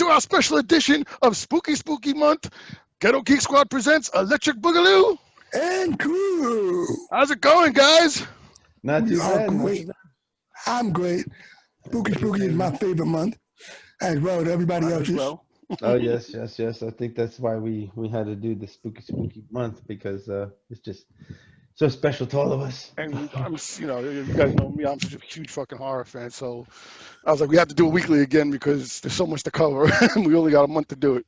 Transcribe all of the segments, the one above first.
to our special edition of Spooky Spooky Month. Ghetto Geek Squad presents Electric Boogaloo. And crew. How's it going, guys? Not We too are bad. great. I'm great. Spooky Spooky is my favorite month, as well as everybody else's. Oh yes. I think that's why we had to do the Spooky Month, because it's just so special to all of us. And I'm, you guys know me. I'm such a huge fucking horror fan, so I was like, we have to do it weekly again because there's so much to cover, and we only got a month to do it.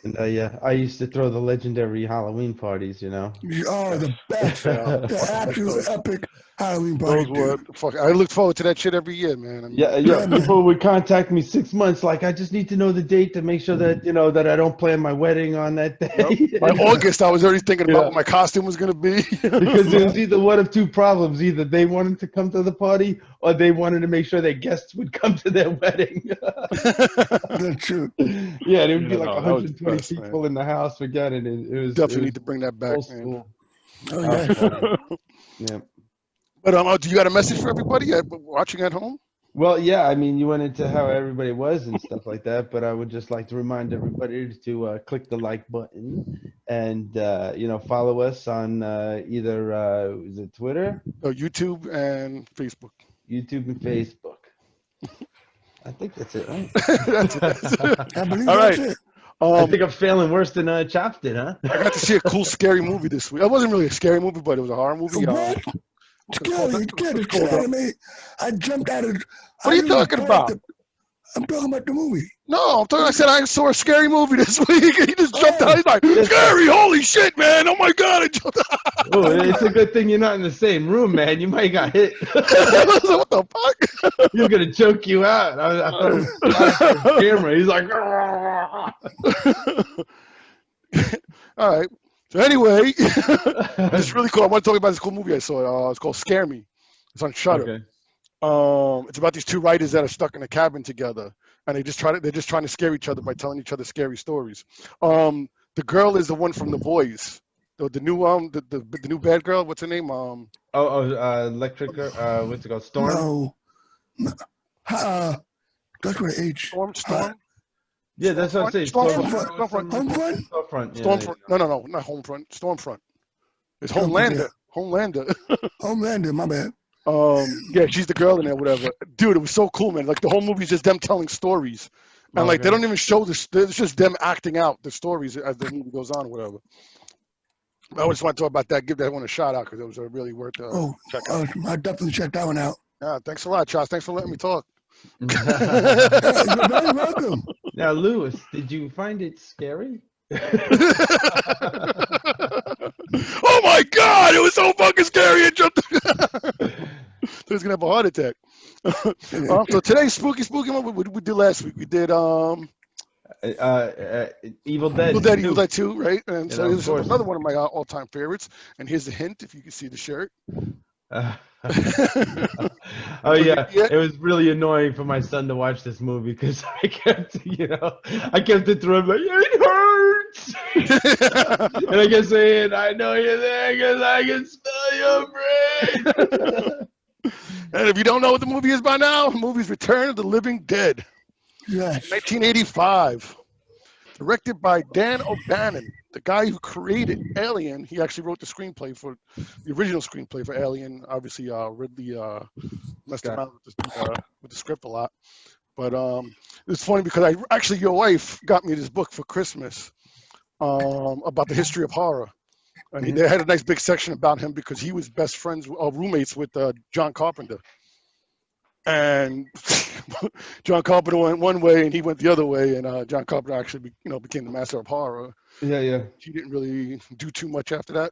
And I used to throw the legendary Halloween parties, Oh, the best. The absolute epic Halloween party. Those were I look forward to that shit every year, man. Yeah. People would contact me 6 months, like, I just need to know the date to make sure that that I don't plan my wedding on that day. By August, I was already thinking about what my costume was going to be. Because it was either one of two problems: either they wanted to come to the party, or they wanted to make sure their guests would come to their wedding. That's true. Yeah, there would be like that 120 was the best, people in the house. Forget it. It was definitely need to bring that back, man. Oh, yeah. Yeah. But do you got a message for everybody watching at home? Well, yeah. I mean, you went into how everybody was and stuff like that, but I would just like to remind everybody to click the like button and follow us on either is it Twitter, YouTube, and Facebook. YouTube and Facebook. I think that's it, right? That's it. I believe All that's right. it. I think I'm failing worse than Chops did, huh? I got to see a cool, scary movie this week. It wasn't really a scary movie, but it was a horror movie. What? It's scary, man. I jumped out of. What are you talking about? I'm talking about the movie. No, I said I saw a scary movie this week. He just jumped out. He's like, scary, holy shit, man. Oh my God, I jumped out. Oh, it's a good thing you're not in the same room, man. You might got hit. What the fuck? You're going to choke you out. I thought it was the camera. He's like, all right. So anyway, it's really cool. I want to talk about this cool movie I saw. It's called Scare Me. It's on Shudder. Okay. It's about these two writers that are stuck in a cabin together, and they're just trying to scare each other by telling each other scary stories. The girl is the one from The Boys, the new the new bad girl. What's her name? Electric. What's it called? Storm. No. That's what H. Storm. Yeah, that's what I'm saying. Stormfront. Stormfront. Stormfront. No, not Homefront. Stormfront. It's Homelander. Homelander, my bad. Yeah, she's the girl in there, whatever. Dude, it was so cool, man. Like the whole movie is just them telling stories, and like they don't even show this. It's just them acting out the stories as the movie goes on, or whatever. I just want to talk about that. Give that one a shout out because it was really worth check out. I definitely checked that one out. Yeah, thanks a lot, Charles. Thanks for letting me talk. You're very welcome. Now, Lewis, did you find it scary? Oh my God! It was so fucking scary. It jumped. So he's gonna have a heart attack. So today's spooky one. What did we do last week? We did Evil Dead. Evil Dead 2, right? And so this is another one of my all-time favorites. And here's the hint, if you can see the shirt. Oh yeah, it was really annoying for my son to watch this movie because I kept it through him like, it hurts, and I kept saying, I know you're there because I can smell your brain. And if you don't know what the movie is by now, the movie's Return of the Living Dead. Yes. 1985. Directed by Dan O'Bannon, the guy who created Alien. He actually wrote the screenplay for the original screenplay for Alien. Obviously, Ridley messed him out with the script a lot. But it's funny because your wife got me this book for Christmas about the history of horror. And they had a nice big section about him because he was best friends or roommates with John Carpenter. And John Carpenter went one way and he went the other way, and John Carpenter actually became the master of horror. Yeah. He didn't really do too much after that.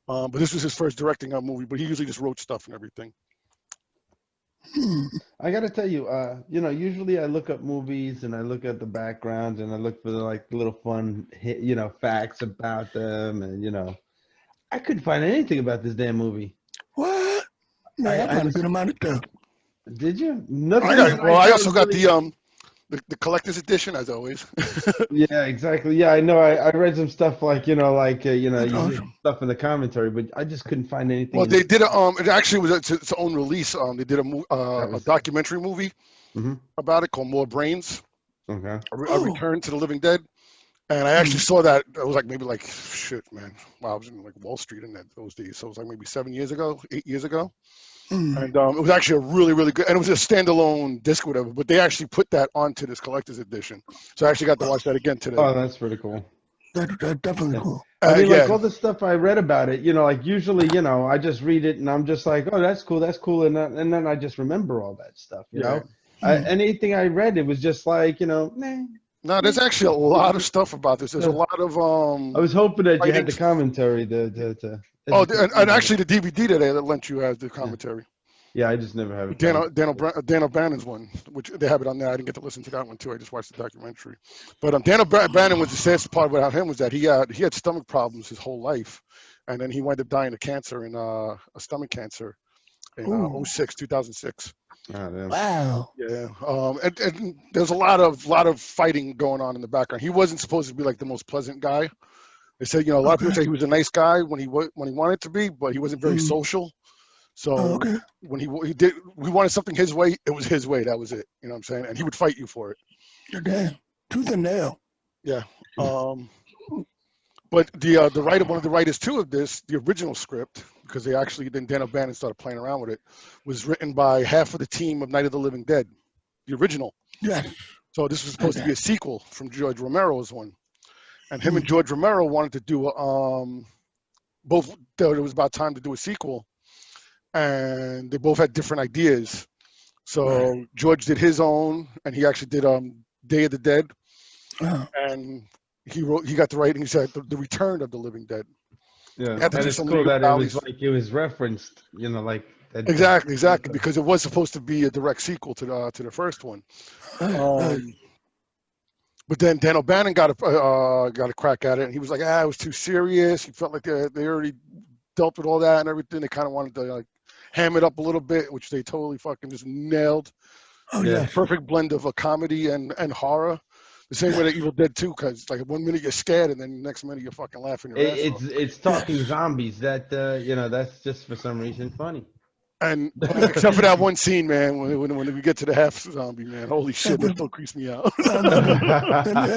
But this was his first directing a movie, but he usually just wrote stuff and everything. I gotta tell you, usually I look up movies and I look at the backgrounds and I look for the little fun, facts about them, and I couldn't find anything about this damn movie. What? Man, I found a good amount of stuff. Did you? Nothing. I also got the collector's edition, as always. Yeah, exactly. Yeah, I know. I read some stuff you stuff in the commentary, but I just couldn't find anything. Well, they did it actually was its own release. They did a documentary movie about it called More Brains, Okay. A Return to the Living Dead. And I actually saw that. It was like maybe like shit, man. Wow, I was in like Wall Street in those days. So it was like maybe 8 years ago. And it was actually a really, really good. And it was a standalone disc, or whatever. But they actually put that onto this collector's edition. So I actually got to watch that again today. Oh, that's pretty cool. That's definitely cool. I mean, like yeah. all the stuff I read about it, like usually, I just read it and I'm just like, oh, that's cool, and then I just remember all that stuff, you know. Anything I read, it was just like, meh. No, there's actually a lot of stuff about this. There's a lot of I was hoping that you had the commentary to and actually the DVD that they lent you has the commentary. Yeah, I just never have it. Dan O'Bannon's one, which they have it on there. I didn't get to listen to that one too. I just watched the documentary. But Dan O'Bannon was the saddest part about him was that he had stomach problems his whole life, and then he wound up dying of cancer a stomach cancer in 2006. Oh, wow. Yeah. And there's a lot of fighting going on in the background. He wasn't supposed to be like the most pleasant guy. They said, a lot of people say he was a nice guy when he wanted to be, but he wasn't very social. So when he wanted something his way, it was his way. That was it. You know what I'm saying? And he would fight you for it. You're damn tooth and nail. Yeah. But the writer, one of the writers too of this, the original script, because then Dan O'Bannon started playing around with it, was written by half of the team of Night of the Living Dead, the original. Yeah. So this was supposed to be a sequel from George Romero's one, and him and George Romero wanted to do both. It was about time to do a sequel, and they both had different ideas. So George did his own, and he actually did Day of the Dead, and he got to write, and he said the Return of the Living Dead. Yeah, and it's cool that it was referenced, like that. Exactly, because it was supposed to be a direct sequel to the first one. But then Dan O'Bannon got a crack at it, and he was like, it was too serious. He felt like they already dealt with all that and everything. They kind of wanted to like ham it up a little bit, which they totally fucking just nailed. Perfect blend of a comedy and horror. The same way that Evil Dead 2, because like 1 minute you're scared and then the next minute you're fucking laughing your ass off. It's talking zombies that that's just for some reason funny. And except for that one scene, man, when we get to the half zombie, man, holy shit, that still creeps me out.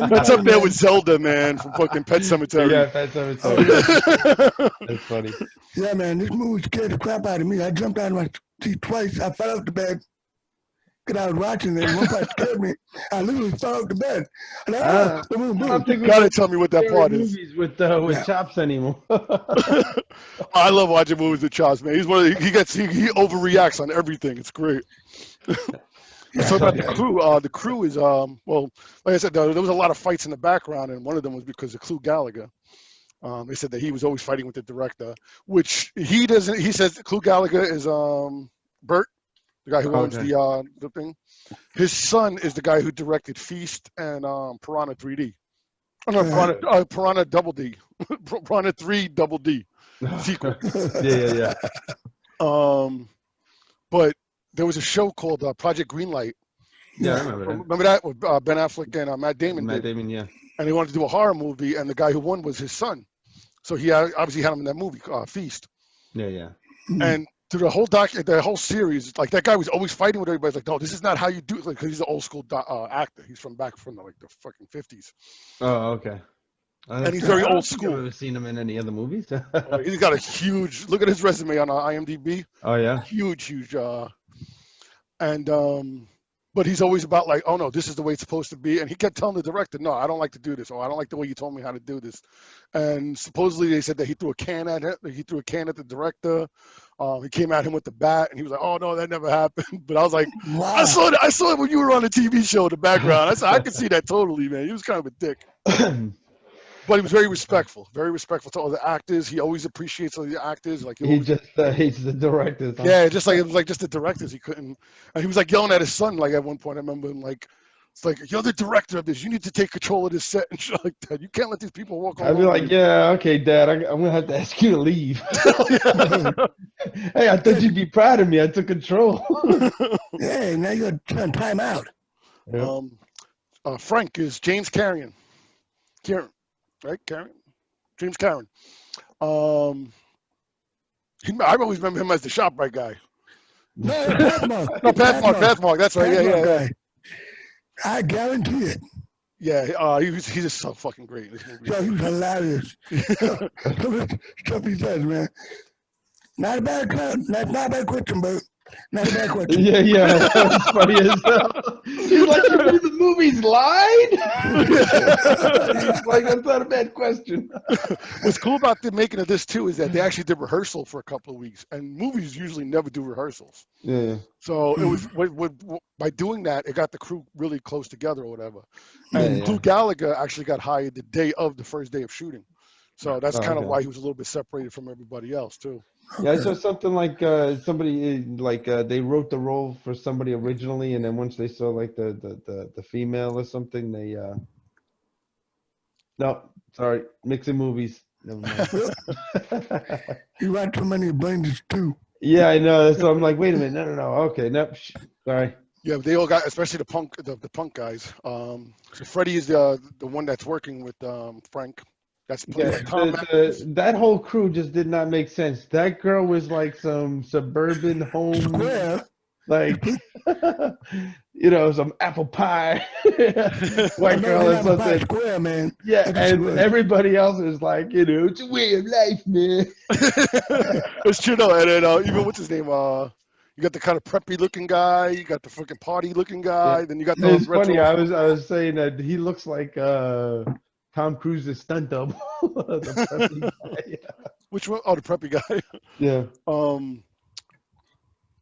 That's up there with Zelda, man, from fucking Pet Sematary. Yeah, Pet Sematary. That's funny. Yeah, man, this movie scared the crap out of me. I jumped out of my seat twice. I fell off the bed. I was watching it, and one part scared me. I literally fell off the bed. I don't think you gotta tell me what that part is. Movies with chops anymore. I love watching movies with chops, man. He's one of he overreacts on everything. It's great. So about the crew. The crew is like I said, there was a lot of fights in the background, and one of them was because of Clu Gallagher. They said that he was always fighting with the director, which he doesn't. He says Clu Gallagher is Bert. The guy who owns the thing. His son is the guy who directed Feast and Piranha 3D. Oh, no, Piranha Double D. Piranha 3 Double D sequel. Yeah. But there was a show called Project Greenlight. Yeah, I remember that. Remember that with Ben Affleck and Matt Damon? Matt Damon, yeah. And they wanted to do a horror movie, and the guy who won was his son. So he obviously had him in that movie, Feast. Yeah. And through the whole series, like that guy was always fighting with everybody. Like, no, this is not how you do it. Like, because he's an old school actor. He's from back from the fucking 50s. Oh, okay. And he's very old school. I've never seen him in any other movies. He's got a huge. Look at his resume on IMDb. Oh yeah. Huge. But he's always about like, oh no, this is the way it's supposed to be. And he kept telling the director, no, I don't like to do this, or I don't like the way you told me how to do this. And supposedly they said that he threw a can at him. He threw a can at the director. He came at him with the bat, and he was like, oh no, that never happened. But I was like, wow. I saw it when you were on the TV show in the background. I said, I could see that totally, man. He was kind of a dick. But he was very respectful to all the actors. He always appreciates all the actors. Like he just hates the directors. Huh? Yeah, just like it was like just the directors. He couldn't, and he was like yelling at his son. Like at one point, I remember him like, it's like, you're the director of this. You need to take control of this set and shit like that. You can't let these people walk on. I'd be like, yeah, okay, Dad, I'm gonna have to ask you to leave. Hey, I thought you'd be proud of me. I took control. Hey, now you're on time out. Yep. Frank is James Karen. Right, Karen? James Karen. I always remember him as the ShopRite guy. No, Pathmark. No, Pathmark. That's right. Yeah, Pathmark yeah, guy. I guarantee it. yeah. He's just so fucking great in this movie. Yo, he was hilarious. Stuff he says, man. Not a bad question, but not a bad question. Yeah, that was funny as hell. He's like, you mean the movies lied? He's like, that's not a bad question. What's cool about the making of this too is that they actually did rehearsal for a couple of weeks, and movies usually never do rehearsals. Yeah. So it was by doing that, it got the crew really close together or whatever. And Yeah. Lou Gallagher actually got hired the day of the first day of shooting, so that's kind of okay. why he was a little bit separated from everybody else too. Yeah, I saw something like somebody they wrote the role for somebody originally, and then once they saw like the female or something, they no, sorry, mixing movies. Never mind. You write too many abundance too. Yeah, I know. So I'm like, wait a minute, no, okay, no, sorry. Yeah, they all got, especially the punk guys. So Freddie is the one that's working with Frank. That's played by Tom Matthews. That whole crew just did not make sense. That girl was like some suburban home, Square. like some apple pie white girl or something. Square, man. Yeah, and everybody else is like, it's a way of life, man. It's true though. And then even what's his name? You got the kind of preppy looking guy. You got the fucking party looking guy. Yeah. Then you got those. It's funny. I was saying that he looks like Tom Cruise's stunt double. The preppy guy. Yeah. Which one? Oh, the preppy guy. Yeah.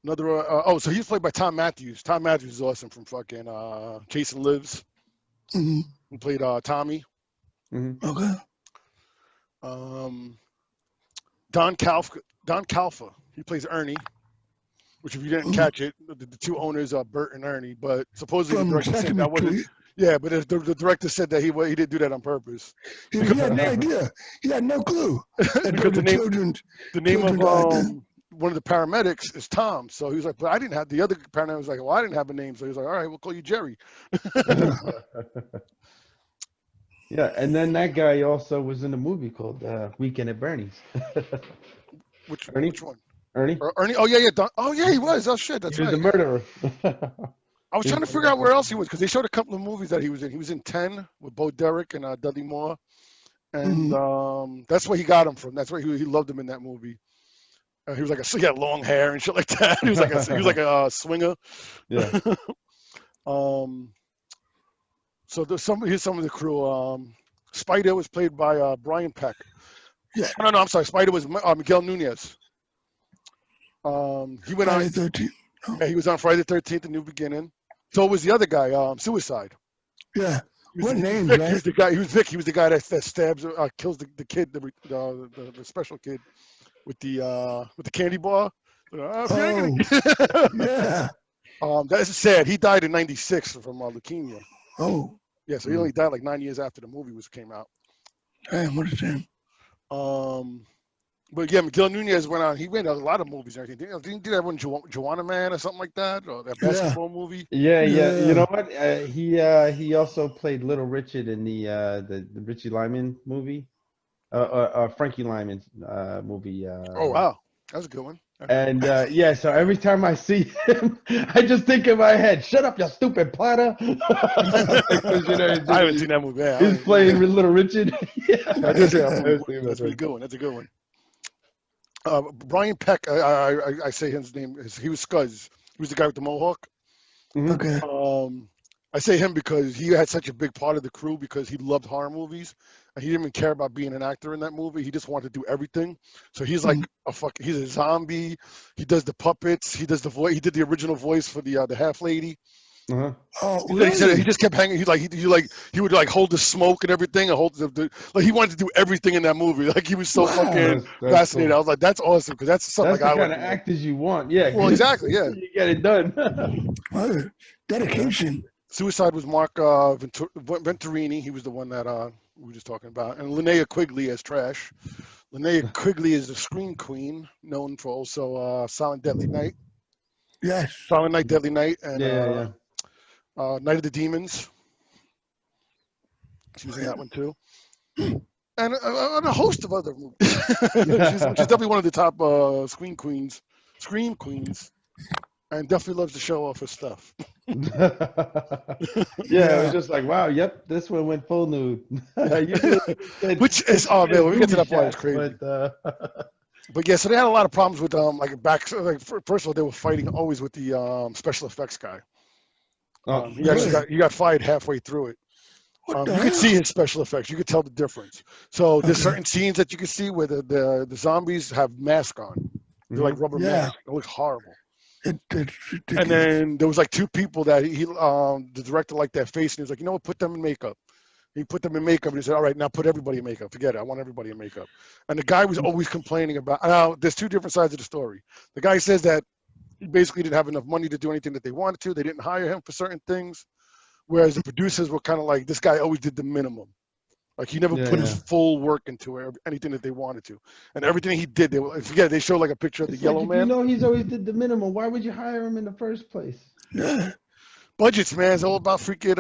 Another. So he's played by Tom Matthews. Tom Matthews is awesome from fucking Chasing Lives. Mm-hmm. He played Tommy. Mm-hmm. Okay. Don Calfa. He plays Ernie. Which, if you didn't catch it, the two owners are Bert and Ernie. But supposedly the director said that wasn't. Yeah, but the director said that he didn't do that on purpose. He had no idea. He had no clue. Because the name of one of the paramedics is Tom. So he was like, but I didn't have, the other paramedic was like, well, I didn't have a name. So he was like, all right, we'll call you Jerry. Yeah, and then that guy also was in a movie called Weekend at Bernie's. Which Ernie? Which one? Ernie? Ernie? Oh, yeah. Oh, yeah, he was. Oh, shit, that's right. He was the murderer. I was trying to figure out where else he was, because they showed a couple of movies that he was in. He was in 10 with Bo Derek and Dudley Moore. And that's where he got him from. That's where he loved him in that movie. He was like he had long hair and shit like that. He was like a swinger. Yeah. So here's some of the crew. Spider was played by Brian Peck. Yeah. No, I'm sorry. Spider was Miguel Nunez. He went Friday on. 13th. Yeah, he was on Friday the 13th, A New Beginning. So was the other guy, Suicide. Yeah. What name, Vic. right? He was the guy. He was Vic. He was the guy that stabs, kills the kid, the special kid with the candy bar. Yeah. That's sad. He died in '96 from leukemia. Oh. Yeah, so he only died like 9 years after the movie came out. Damn, what a shame. But yeah, Miguel Nunez went on. He made a lot of movies and everything. Didn't he do that one, Joanna Man or something like that, or that basketball movie? Yeah. You know what? He also played Little Richard in the Richie Lyman movie, Frankie Lyman's movie. Oh wow, that was a good one. And so every time I see him, I just think in my head, "Shut up, you stupid platter." I haven't seen that movie. Yeah, he's playing Little Richard. That's a good one. That's a good one. Brian Peck, I say his name. He was Scuzz. He was the guy with the mohawk. Okay. I say him because he had such a big part of the crew because he loved horror movies and he didn't even care about being an actor in that movie. He just wanted to do everything. So he's like he's a zombie. He does the puppets. He does the voice. He did the original voice for the half lady. Uh-huh. Oh, really? He said he just kept hanging. He would like hold the smoke and everything and hold like he wanted to do everything in that movie. Like he was so fucking that's fascinated. cool. I was like, that's awesome because that's something That's like the I kind would of do. actors you want. Yeah. Well, exactly. Yeah. You get it done. Dedication. Suicide was Mark Venturini. He was the one that we were just talking about. And Linnea Quigley as Trash. Linnea Quigley is the scream queen, known for also Silent Deadly Night. Yes. Silent Night, Deadly Night, and Night of the Demons. She was in that one too. And a host of other movies. She's definitely one of the top scream queens. and definitely loves to show off his stuff. Yeah, it was just like, wow, yep, this one went full nude. Usually it Which is, oh man, when we get to that part, it's booby crazy. shots, But yeah, so they had a lot of problems with like back. Like first of all, they were fighting always with the special effects guy. oh, He actually got fired halfway through it. What the You could hell? see his special effects. You could tell the difference. So there's Okay. certain scenes that you can see where the zombies have masks on. They're like rubber Yeah. masks. It looks horrible. It's And ridiculous. then there was like two people that the director liked their face, and he was like, you know what, put them in makeup. He put them in makeup, and he said, all right, now put everybody in makeup. Forget it. I want everybody in makeup. And the guy was always complaining about. Now there's two different sides of the story. The guy says that he basically didn't have enough money to do anything that they wanted to. They didn't hire him for certain things. Whereas the producers were kind of like, this guy always did the minimum. Like he never put his full work into it, anything that they wanted to. And everything he did, they showed like a picture of the It's yellow like, if man. you know he's always did the minimum, why would you hire him in the first place? Yeah. Budgets, man. It's all about freaking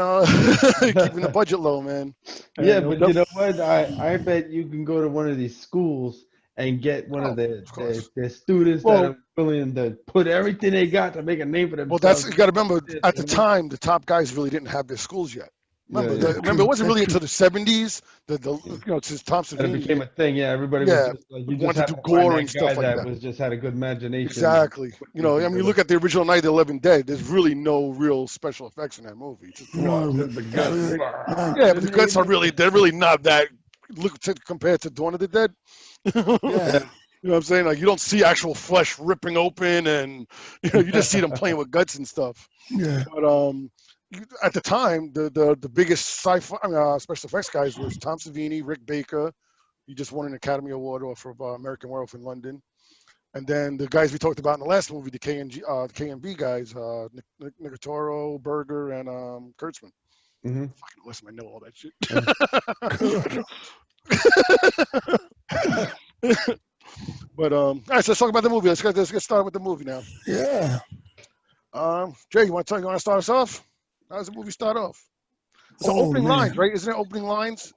keeping the budget low, man. Yeah, And but you know what? I bet you can go to one of these schools and get one of the students that are willing to put everything they got to make a name for themselves. Well, you got to remember, at the time, the top guys really didn't have their schools yet. Remember, it wasn't really until the 70s since Tom Savini. It became a thing. Yeah, everybody was just like, you just wanted had to to do find gore that and stuff guy like that that. was just had a good imagination. Exactly. You know, I mean, you look at the original Night of the Living Dead. There's really no real special effects in that movie. It's just No, yeah, but the guts they're really not that. Compared to Dawn of the Dead. yeah. You know what I'm saying? Like you don't see actual flesh ripping open, and you just see them playing with guts and stuff. Yeah. But at the time, the biggest sci-fi special effects guys was Tom Savini, Rick Baker. He just won an Academy Award for American Werewolf in London. And then the guys we talked about in the last movie, the KNB guys, Nicotero, Berger, and Kurtzman. Fucking listen, I know all that shit. But all right, so let's talk about the movie. Let's get started with the movie now. Yeah. Jay, you want to start us off? How does the movie start off? It's opening lines, right? Isn't it opening lines?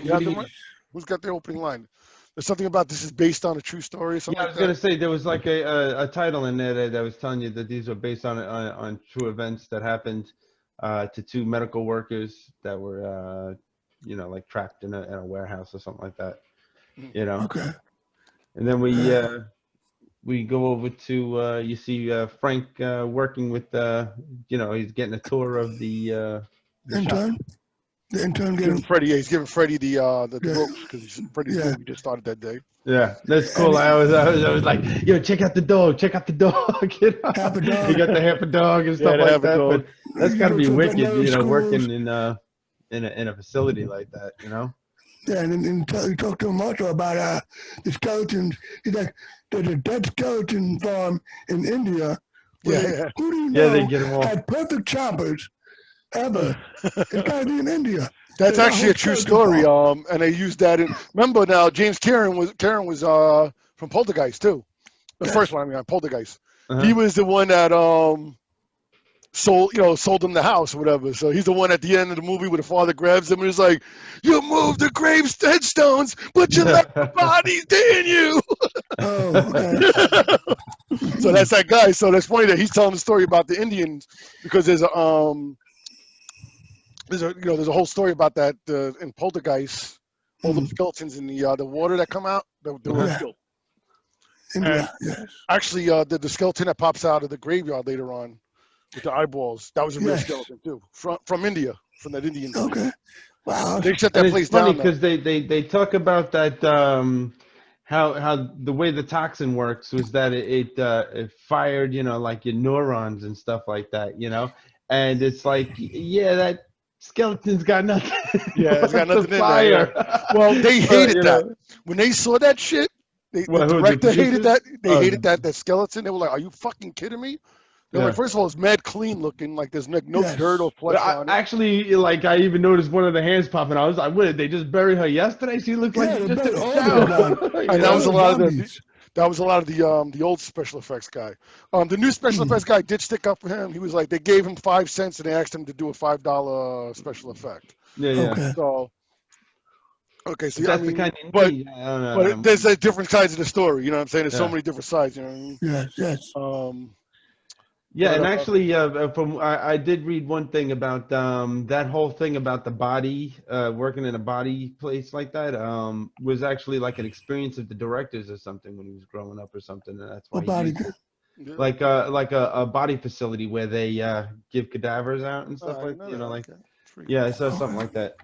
You have them right? Who's got the opening line? There's something about this is based on a true story or something. Yeah, I was gonna say there was like a title in there that was telling you that these are based on true events that happened to two medical workers that were like trapped in a warehouse or something like that. Okay. And then we go over to you see Frank working with he's getting a tour of the intern. The intern getting Freddie. Yeah, he's giving Freddie the ropes because Freddie's movie just started that day. Yeah, that's cool. I was like, yo, check out the dog. Half a dog. Half a dog. You got the half a dog and stuff like that. But that's got to be wicked, working in a facility like that, Yeah, and then you talk to him also about the skeletons. He's like, there's a dead skeleton farm in India. Yeah. Who do you know they get them all. had perfect choppers ever? It's got to be in India. That's actually a true story. And they used that in. Remember now, James Karen was from Poltergeist too. The first one, Poltergeist. He was the one that sold him the house or whatever. So he's the one at the end of the movie where the father grabs him and is like, "You moved the grave headstones, but you left the bodies, didn't you?" Oh, okay. So that's that guy. So that's funny that he's telling the story about the Indians because there's a whole story about that in Poltergeist. All the skeletons in the water that come out, they were killed. India, yes. Actually, the skeleton that pops out of the graveyard later on with the eyeballs, that was a real skeleton too, from India, from that Indian. Okay. Wow. They shut that place down. It's funny because they talk about that how the way the toxin works was that it fired like your neurons and stuff like that, and it's like that skeleton's got nothing. Yeah, it's got nothing in fire. there. Well, they hated that when they saw that shit. The director hated that. They hated that skeleton. They were like, "Are you fucking kidding me?" They're like, first of all, it's mad clean looking. Like there's no dirt or flesh on it. Actually, I even noticed one of the hands popping. I was like, "What? Did they just bury her yesterday? She looked like she just took a shower." And that was a lot of the old special effects guy. The new special effects guy did stick up for him. He was like, they gave him 5 cents and they asked him to do a $5 special effect. Yeah. Okay. So that's the kind of but there's different sides of the story. You know what I'm saying? There's so many different sides. You know what I mean? Yes. Yeah, But, and actually, I did read one thing about that whole thing about the body, working in a body place like that, was actually like an experience of the directors or something when he was growing up or something, and that's why What he body? used it. yeah. Like a body facility where they give cadavers out and stuff I like didn't know you that. know like Okay. It's pretty yeah, cool. I saw something like that.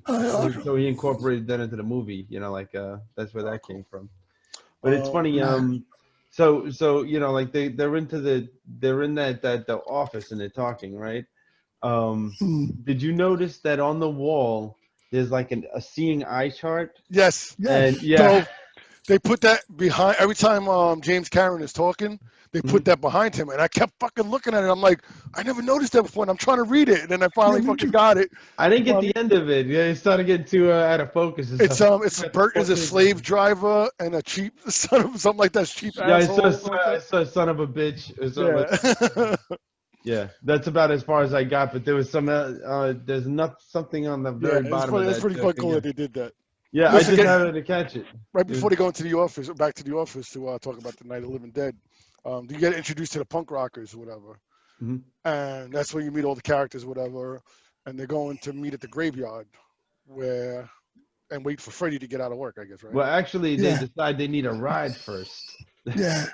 Awesome. So he incorporated that into the movie, like that's where Oh, that cool. came from. But it's funny, so like they're in that the office and they're talking, right? Did you notice that on the wall there's like a seeing eye chart? Yes. Yes. And yeah, So they put that behind every time James Cameron is talking. They put Mhm. that behind him, and I kept fucking looking at it. I'm like, I never noticed that before, and I'm trying to read it, and then I finally me fucking too. got it. I didn't get Finally, the end of it. Yeah, it started getting too out of focus and stuff. it's Bert is a slave driver and a cheap son of something like that, cheap Yeah, asshole. Something like I that. saw son of a bitch or something like Yeah. yeah, that's about as far as I got. But there was there's not something on the Yeah, very bottom of it's that pretty fucking thing. cool Yeah, that they did that. yeah, I Listen, just happened to catch it. right It was- before they go into the office, back to the office to talk about the Night of the Living Dead, you get introduced to the punk rockers or whatever. Mhm. And that's where you meet all the characters, whatever. And they're going to meet at the graveyard and wait for Freddy to get out of work, I guess, right? Well, actually, they Yeah. decide they need a ride first. Yeah.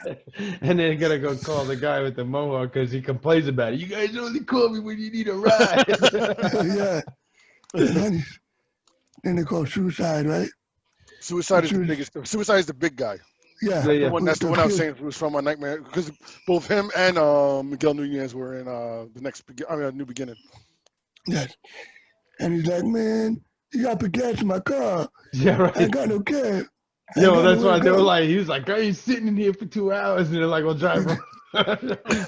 And they're gonna go call the guy with the mohawk because he complains about it. You guys only call me when you need a ride. Yeah. Then they call suicide, right? Suicide is the biggest. Suicide is the big guy. Yeah. Yeah, yeah. That's the one I was saying. It was from a Nightmare because both him and Miguel Nunez were in New Beginning. Yes. And he's like, man, you got to put gas in my car. Yeah, I right. ain't got no gas. I Yo, ain't got that's nowhere why to they were go. like, he was like, "Girl, you sitting in here for 2 hours," and they're like, "Well, drive." around." I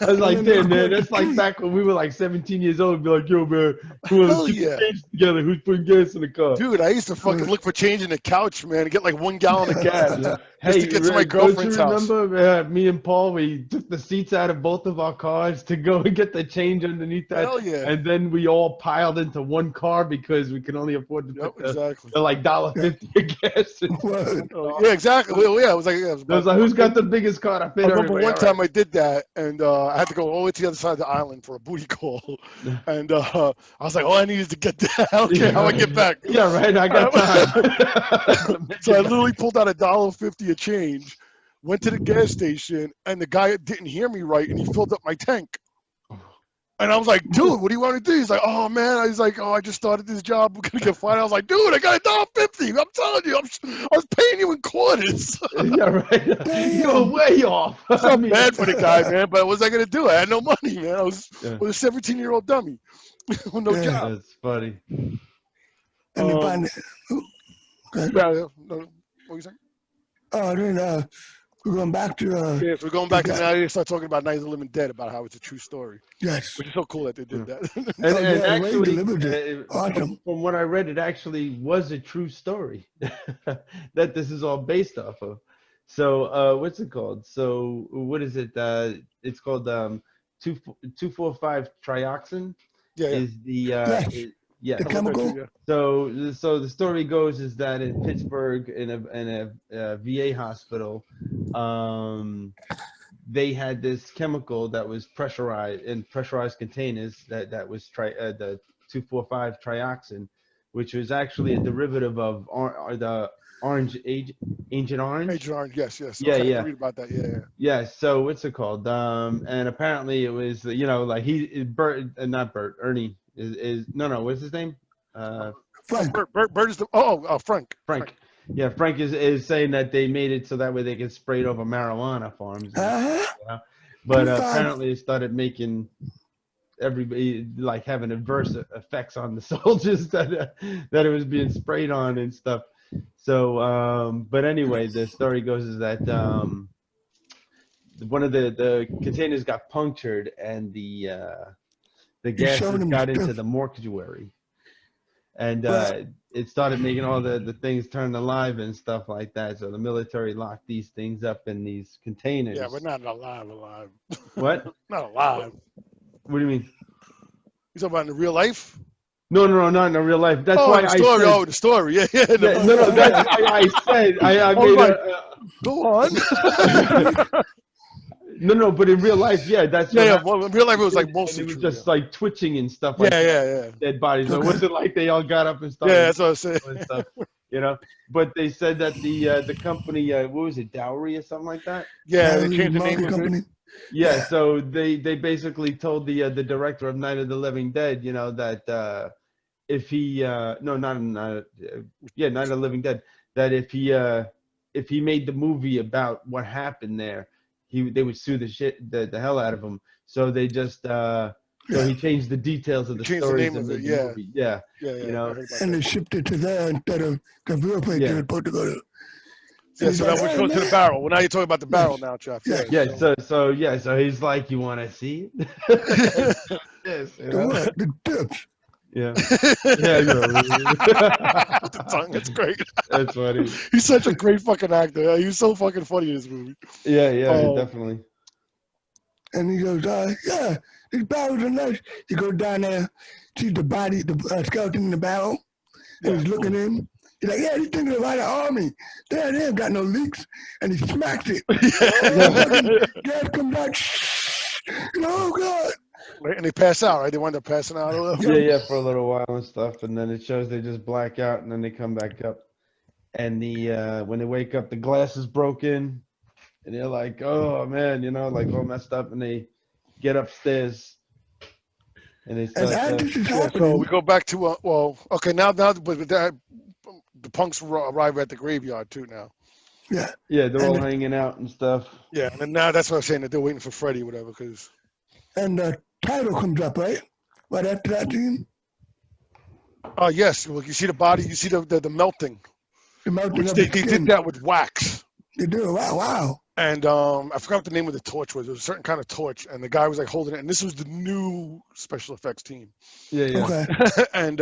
was like, And then "Damn, they man, go that's across the like street. back when we were like 17 years old. Be like, yo, man, come on, Hell let's get yeah. the change together. Who's putting gas in the car?" Dude, I used to fucking look for change in the couch, man, and get like 1 gallon of gas Yeah. just Hey, to get to my Red, don't you girlfriend's house. remember me and Paul? We took the seats out of both of our cars to go and get the change underneath that, Hell yeah. and then we all piled into one car because we could only afford to Yep, put the exactly. like $1.50 of gas. In. Word. Oh, yeah, exactly. Well, yeah, it was like, I was like, who's got the biggest car to I fit remember everybody? one All time right. I did that, and I had to go all the way to the other side of the island for a booty call. And I was like, all I need is to get there. I don't care how I get back. Yeah, right. I got time. So I literally pulled out $1.50 of change, went to the gas station, and the guy didn't hear me right, and he filled up my tank. And I was like, dude, what do you want to do? He's like, oh man. He's like, oh, I just started this job. We're gonna get fired. I was like, dude, I got $1.50. I'm telling you, I was paying you in quarters. Yeah, right. You're way off. It's not bad for the guy, man. But what was I gonna do? I had no money, man. I was Yeah. with a 17-year-old dummy with no Yeah. job. That's funny. And they find it. Okay. Yeah, no, what were you saying? Oh, then we're going back to Yeah, so we're going back to now. You start talking about Night of the Living Dead, about how it's a true story, yes. which is so cool that they did that. And, Oh, and yeah, the way he actually, delivered it. Awesome. from what I read, it actually was a true story that this is all based off of. So, what's it called? So, what is it? It's called 2,4,5 trioxin. Yeah, Is the Yes. yeah. The chemical. Yeah. So the story goes is that in Pittsburgh, in a VA hospital, they had this chemical that was pressurized in pressurized containers that was the 2,4,5 trioxin, which was actually a derivative of the Agent Orange. Agent Orange, yes. Yeah, Okay, yeah. I read about that. Yeah. Yeah, so what's it called? And apparently it was, like not Bert, Ernie is no, what's his name? Frank. Bert is the Frank. Frank. Yeah, Frank is saying that they made it so that way they could spray it over marijuana farms. Uh-huh. But 2,5. apparently it started making everybody like having adverse effects on the soldiers that it was being sprayed on and stuff. So, but anyway, the story goes is that one of the containers got punctured and the gases showed him got stuff. into the mortuary, and Well- it started making all the things turn alive and stuff like that. So the military locked these things up in these containers. Yeah, but not alive. What? Not alive. What do you mean? You talking about in the real life? No, not in real life. That's why the story. I said. The story. Yeah. Yeah, no, that's why I said I I was made like, a. Go on. No, but in real life, yeah, that's what Yeah, happened. well, in real life it was like And mostly it was true. just like twitching and stuff Yeah, like yeah, that. yeah, yeah. Dead bodies. It Okay. wasn't like they all got up and started Yeah, that's what I said. and stuff, you know. But they said that the company, what was it, Dowry or something like that? Yeah, they Valley changed the name Market of it. Company. Yeah. Yeah. So they basically told the director of Night of the Living Dead, you know, that if he no, not yeah, Night of the Living Dead, that if he made the movie about what happened there, they would sue the hell out of him. So they just so he changed the details of They the changed the stories name and of made it. the Yeah, movie. Yeah, yeah, you I know. heard about And that. they shipped it to there instead of the real place they were supposed to go to. Yeah, And so he's now like, we're "Hey, going to the man." barrel. Well, now you're talking about the barrel Yes. now, Jeff. Yes. Yeah. Yeah, so he's like, you want to see it? Yes, you The know? what? The tips. Yeah, yeah, no. The tongue, it's great. That's funny. He's such a great fucking actor. He was so fucking funny in this movie. Yeah, Um, definitely. And he goes, yeah, these barrels are nice. He goes down there, sees the body, the skeleton in the barrel, and he's looking in. He's like, yeah, he's thinking about the army. They ain't got no leaks. And he smacks it. Gas comes out. Oh, God. Right, and they pass out, right? They wind up passing out or whatever. Yeah, for a little while and stuff, and then it shows they just black out, and then they come back up, and when they wake up, the glass is broken, and they're like, oh man, you know, like all messed up, and they get upstairs, and they And start. as this is So happening, we go back to okay, now but with that, the punks arrive at the graveyard too now. yeah, Yeah, they're all and- hanging out and stuff. Yeah, and then now that's what I'm saying, that they're waiting for Freddy, whatever, because and the title comes up, right? Right after that scene, yes, well, you see the body, you see the melting, the melting which of they the skin. did that with wax. They do. Wow. And I forgot what the name of the torch was. It was a certain kind of torch, and the guy was like holding it. And this was the new special effects team. Yeah. Okay. And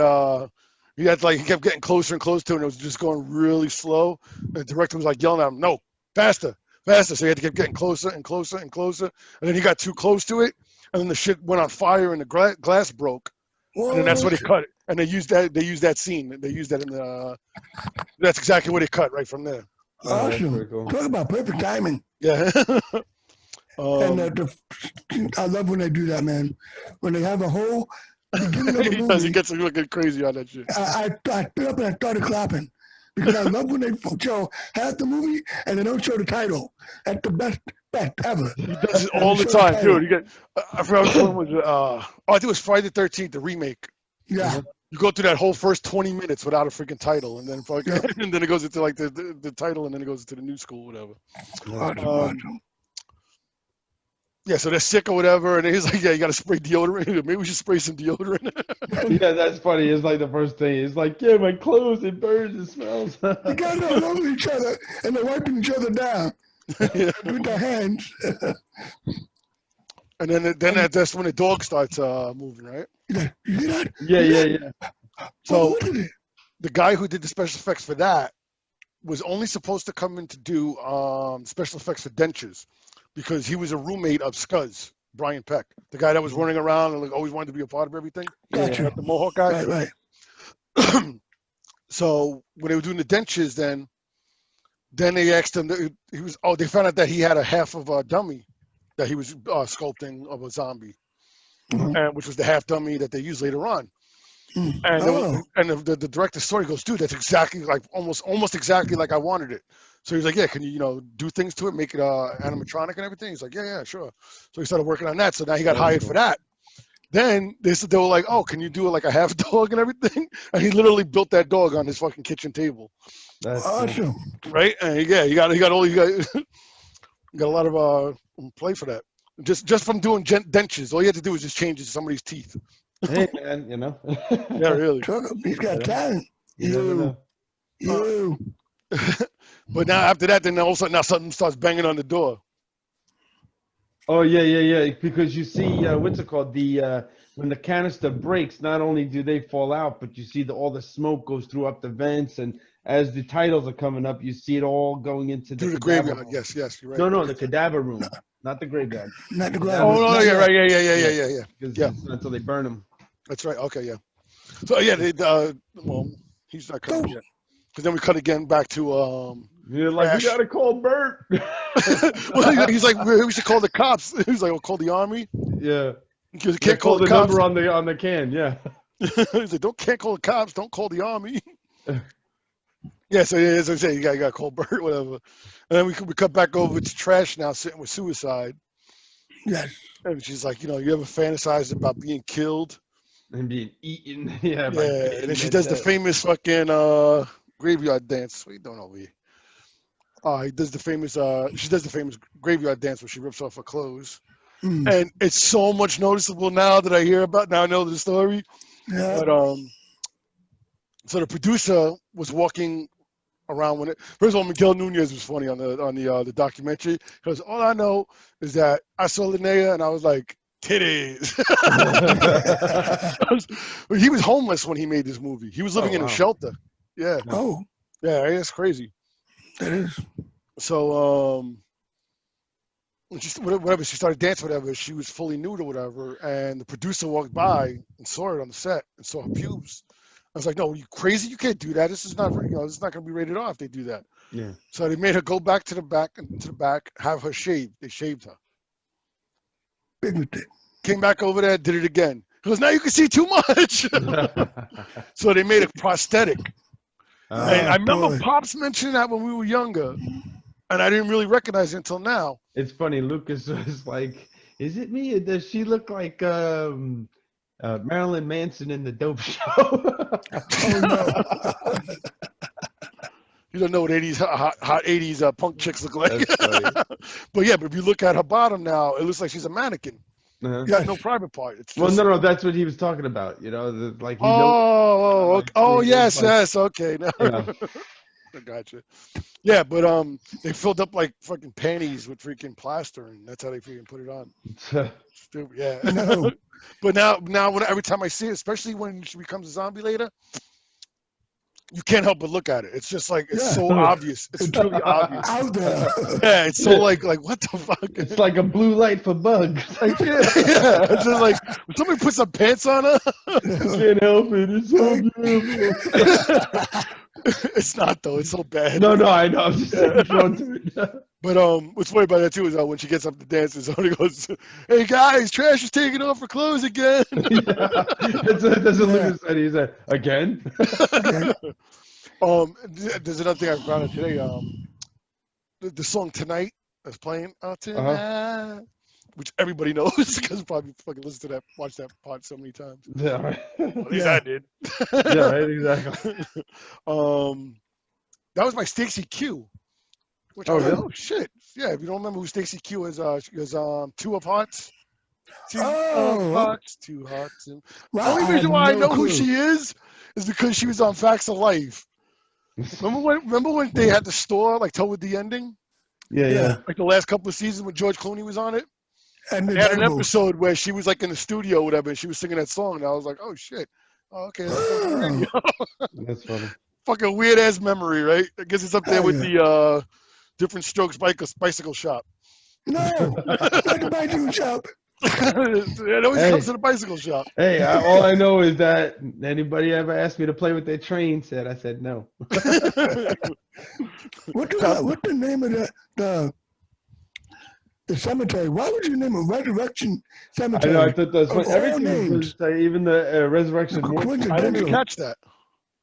he kept getting closer and closer to it, and it was just going really slow. And the director was like yelling at him, "No, faster, faster!" So he had to keep getting closer and closer and closer. And then he got too close to it, and then the shit went on fire, and the glass broke. Whoa. And then that's what he cut it. And they used that scene. They used that in the. That's exactly what he cut right from there. Oh, that's Awesome. pretty cool. Talk about perfect timing. Yeah. And I love when they do that, man. When they have a whole beginning of a he movie. does. He gets looking crazy on that shit. I stood up and I started clapping because I love when they show half the movie and they don't show the title. That's the best ever. He does it all the time, dude. You get. I forgot which one was. I think it was Friday the 13th, the remake. Yeah. You go through that whole first 20 minutes without a freaking title, and then and then it goes into like the title, and then it goes into the new school, whatever. Awesome. Yeah, so they're sick or whatever, and he's like, "Yeah, you got to spray deodorant. Maybe we should spray some deodorant." Yeah, that's funny. It's like the first thing. It's like, yeah, my clothes, it burns, it smells. The guys all over each other and they're wiping each other down with their hands. And then that's when the dog starts moving, right? You see that? Yeah. So What is it? the guy who did the special effects for that was only supposed to come in to do special effects for dentures, because he was a roommate of Scuzz, Brian Peck, the guy that was running around and like always wanted to be a part of everything. Gotcha. The Mohawk guy. Right. So when they were doing the dentures, then they asked him. They found out that he had a half of a dummy that he was sculpting of a zombie, and which was the half dummy that they used later on. And the director's story goes, dude, that's exactly like almost exactly like I wanted it. So he's like, yeah, can you do things to it, make it animatronic and everything? He's like, yeah, sure. So he started working on that. So now he got hired for that. Then they were like, oh, can you do it like a half dog and everything? And he literally built that dog on his fucking kitchen table. That's Awesome. Right? And yeah, you got a lot of play for that. Just from doing dentures, all you had to do was just change somebody's teeth. Hey, man, Yeah, really. He's got talent. You never know. But now after that, then all of a sudden, now something starts banging on the door. Oh yeah. Because you see, what's it called? When the canister breaks, not only do they fall out, but you see all the smoke goes through up the vents, and as the titles are coming up, you see it all going into Through the cadaver graveyard. room. Yes, you're right. No, the cadaver room, not the graveyard. Not the Oh, ground. no, yeah, right. Yeah. Because Yeah. it's not until they burn them. That's right. Okay, yeah. So yeah, well, he's not coming yet. Because then we cut again back to You're like, we Crash. gotta call Bert. Well, he's like, we should call the cops. He's like, we'll call the army. Yeah. Because you They can't call the the cops. number on the can. Yeah. He's like, can't call the cops. Don't call the army. Yeah, so yeah, as I say, you got to call Bert, whatever. And then we cut back over to Trash now sitting with Suicide. Yes. And she's like, you ever fantasized about being killed? And being eaten. Yeah. Yeah, and then she does the famous fucking graveyard dance. What are you doing over here? He does the famous. She does the famous graveyard dance where she rips off her clothes, and it's so much noticeable now that I hear about. Now I know the story. Yeah. But so the producer was walking around when it. First of all, Miguel Nunez was funny on the documentary because all I know is that I saw Linnea and I was like, titties. He was homeless when he made this movie. He was living in a shelter. Yeah. Oh, Yeah, that's crazy. that is. So when she started dancing, whatever, she was fully nude or whatever, and the producer walked by and saw it on the set and saw her pubes. I was like, no, are you crazy? You can't do that. This is not, this is not going to be rated R if they do that. Yeah. So they made her go back to the back, have her shaved. They shaved her. Big mistake. Came back over there, did it again. Because now you can see too much. So they made a prosthetic. And I remember boy. Pops mentioning that when we were younger, and I didn't really recognize it until now. It's funny. Lucas was like, "Is it me? Or does she look like Marilyn Manson in the Dope Show?" Oh no. You don't know what 80s hot 80s punk chicks look like. That's funny. But if you look at her bottom now, it looks like she's a mannequin. Uh-huh. Got no private part. It's Well, just, no, that's what he was talking about. Like he yes, like- yes, okay. No. Yeah. I gotcha. Yeah, but they filled up like fucking panties with freaking plaster, and that's how they freaking put it on. Stupid, yeah. No. But now every time I see it, especially when she becomes a zombie later, you can't help but look at it. It's just like it's so obvious. It's really obvious. Out there. Yeah, it's so like what the fuck? It's like a blue light for bugs. Like, yeah, it's just like when somebody puts some pants on her. Can't help it. It's so beautiful. It's not though. It's so bad. No, I know. I'm just drawn to it. But what's funny about that too is when she gets up to dance, and somebody goes, "Hey guys, Trash is taking off her clothes again." That's what Lucas said. He said, "Again?" There's another thing I found out today. The song "Tonight" that's playing tonight, which everybody knows because probably fucking listen to that, watch that part so many times. Yeah, right. At least I did. Yeah, right, exactly. That was by Stacey Q. Which Oh, I was like, really? oh shit! Yeah, if you don't remember who Stacey Q is, she was Two of Hearts. Two Oh, of Hearts, Two Hearts. And the Wow, only I reason had why I no know who clue. she is because she was on Facts of Life. Remember when they had the store like toward the ending, Yeah. like the last couple of seasons when George Clooney was on it? And the They had an devils. episode where she was like in the studio or whatever, and she was singing that song, and I was like, oh shit. Oh, okay, that's on the radio. That's funny. Fucking weird ass memory, right? I guess it's up there with the Different Strokes bicycle shop. No, not the bicycle shop. It always Hey. comes to the bicycle shop. Hey, all I know is that anybody ever asked me to play with their train I said no. What the name of the cemetery? Why would you name it Resurrection I Cemetery? know. I thought that was Of funny. all Everything was names. even the resurrection. Look, Mortuary. I didn't even Coincidental. catch that.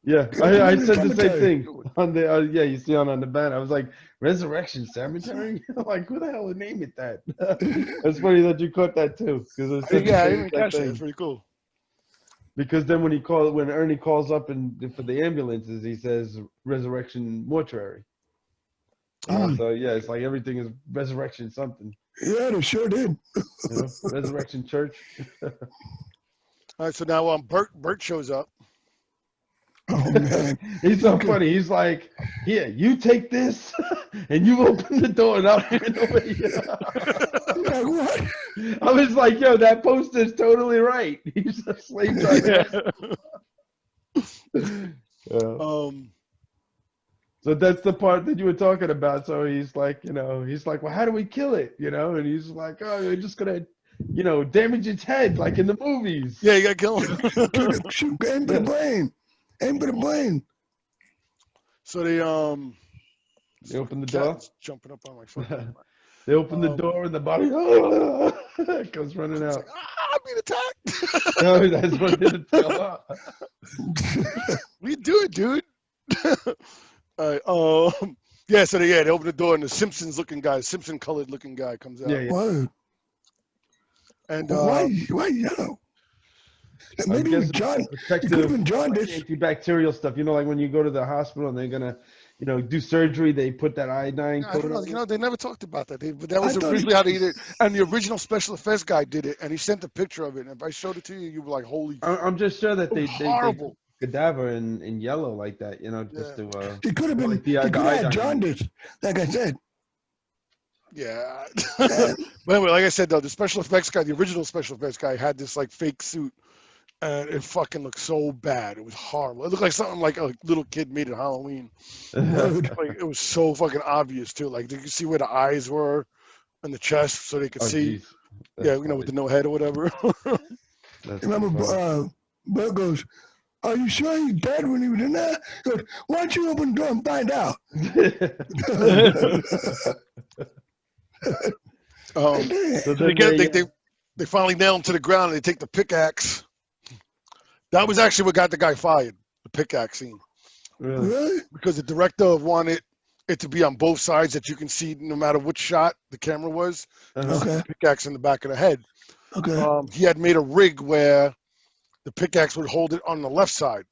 Yeah, Yeah, I the said the same cemetery. thing on the. Yeah, you see on the banner. I was like, Resurrection Cemetery. Like, who the hell would name it that? It's funny that you caught that too, because it was such Yeah, I a didn't even thing. catch that. It's pretty cool. Because then when Ernie calls up for the ambulances, he says Resurrection Mortuary. So yeah, it's like everything is Resurrection something. Yeah, they sure did. Resurrection Church. All right, so now Bert shows up. Oh man. He's so funny. He's like, "Here, you take this, and you open the door, and I'll give it away." Like what? I was like, "Yo, that poster's totally right." He's a slave driver. Yeah. So that's the part that you were talking about. So he's like, well, how do we kill it? And he's like, oh, you're just gonna, damage its head like in the movies. Yeah, you gotta kill him. Shoot, aim for the brain. Aim for the brain. So they They open the Cat door. is jumping up on my fucking. They open the door and the body comes running It's out. like, I'm being attacked. No, that's what did it tell out. We do it, dude. Yeah, so they open the door and the Simpsons looking guy, Simpson colored looking guy comes out. Yeah, yeah. Word. And Why yellow? Maybe it was John. It could have been jaundice. Antibacterial stuff. You know, like when you go to the hospital and they're gonna, do surgery, they put that iodine I coat don't know. on. They never talked about that. But that was I thought originally how they did it. And the original special effects guy did it, and he sent a picture of it. And if I showed it to you, you were like, "Holy!" I'm just sure that they horrible. put cadaver in yellow like that. Just Yeah. to. It could have been. Like He could have had iodine. jaundice, like I said. Yeah. But anyway, like I said, though, the special effects guy, the original special effects guy, had this like fake suit, and it fucking looked so bad. It was horrible. It looked like something like a little kid made at Halloween. Like it was so fucking obvious too. Like you could see where the eyes were and the chest, so they could see. Geez. Yeah, with the no head or whatever. Remember, Bert goes, "Are you sure he's dead when he was in there?" He goes, "Why don't you open the door and find out?" So they finally nail him to the ground and they take the pickaxe. That was actually what got the guy fired, the pickaxe scene. Really? Because the director wanted it to be on both sides that you can see no matter which shot the camera was. Okay. Pickaxe in the back of the head. Okay. He had made a rig where the pickaxe would hold it on the left side.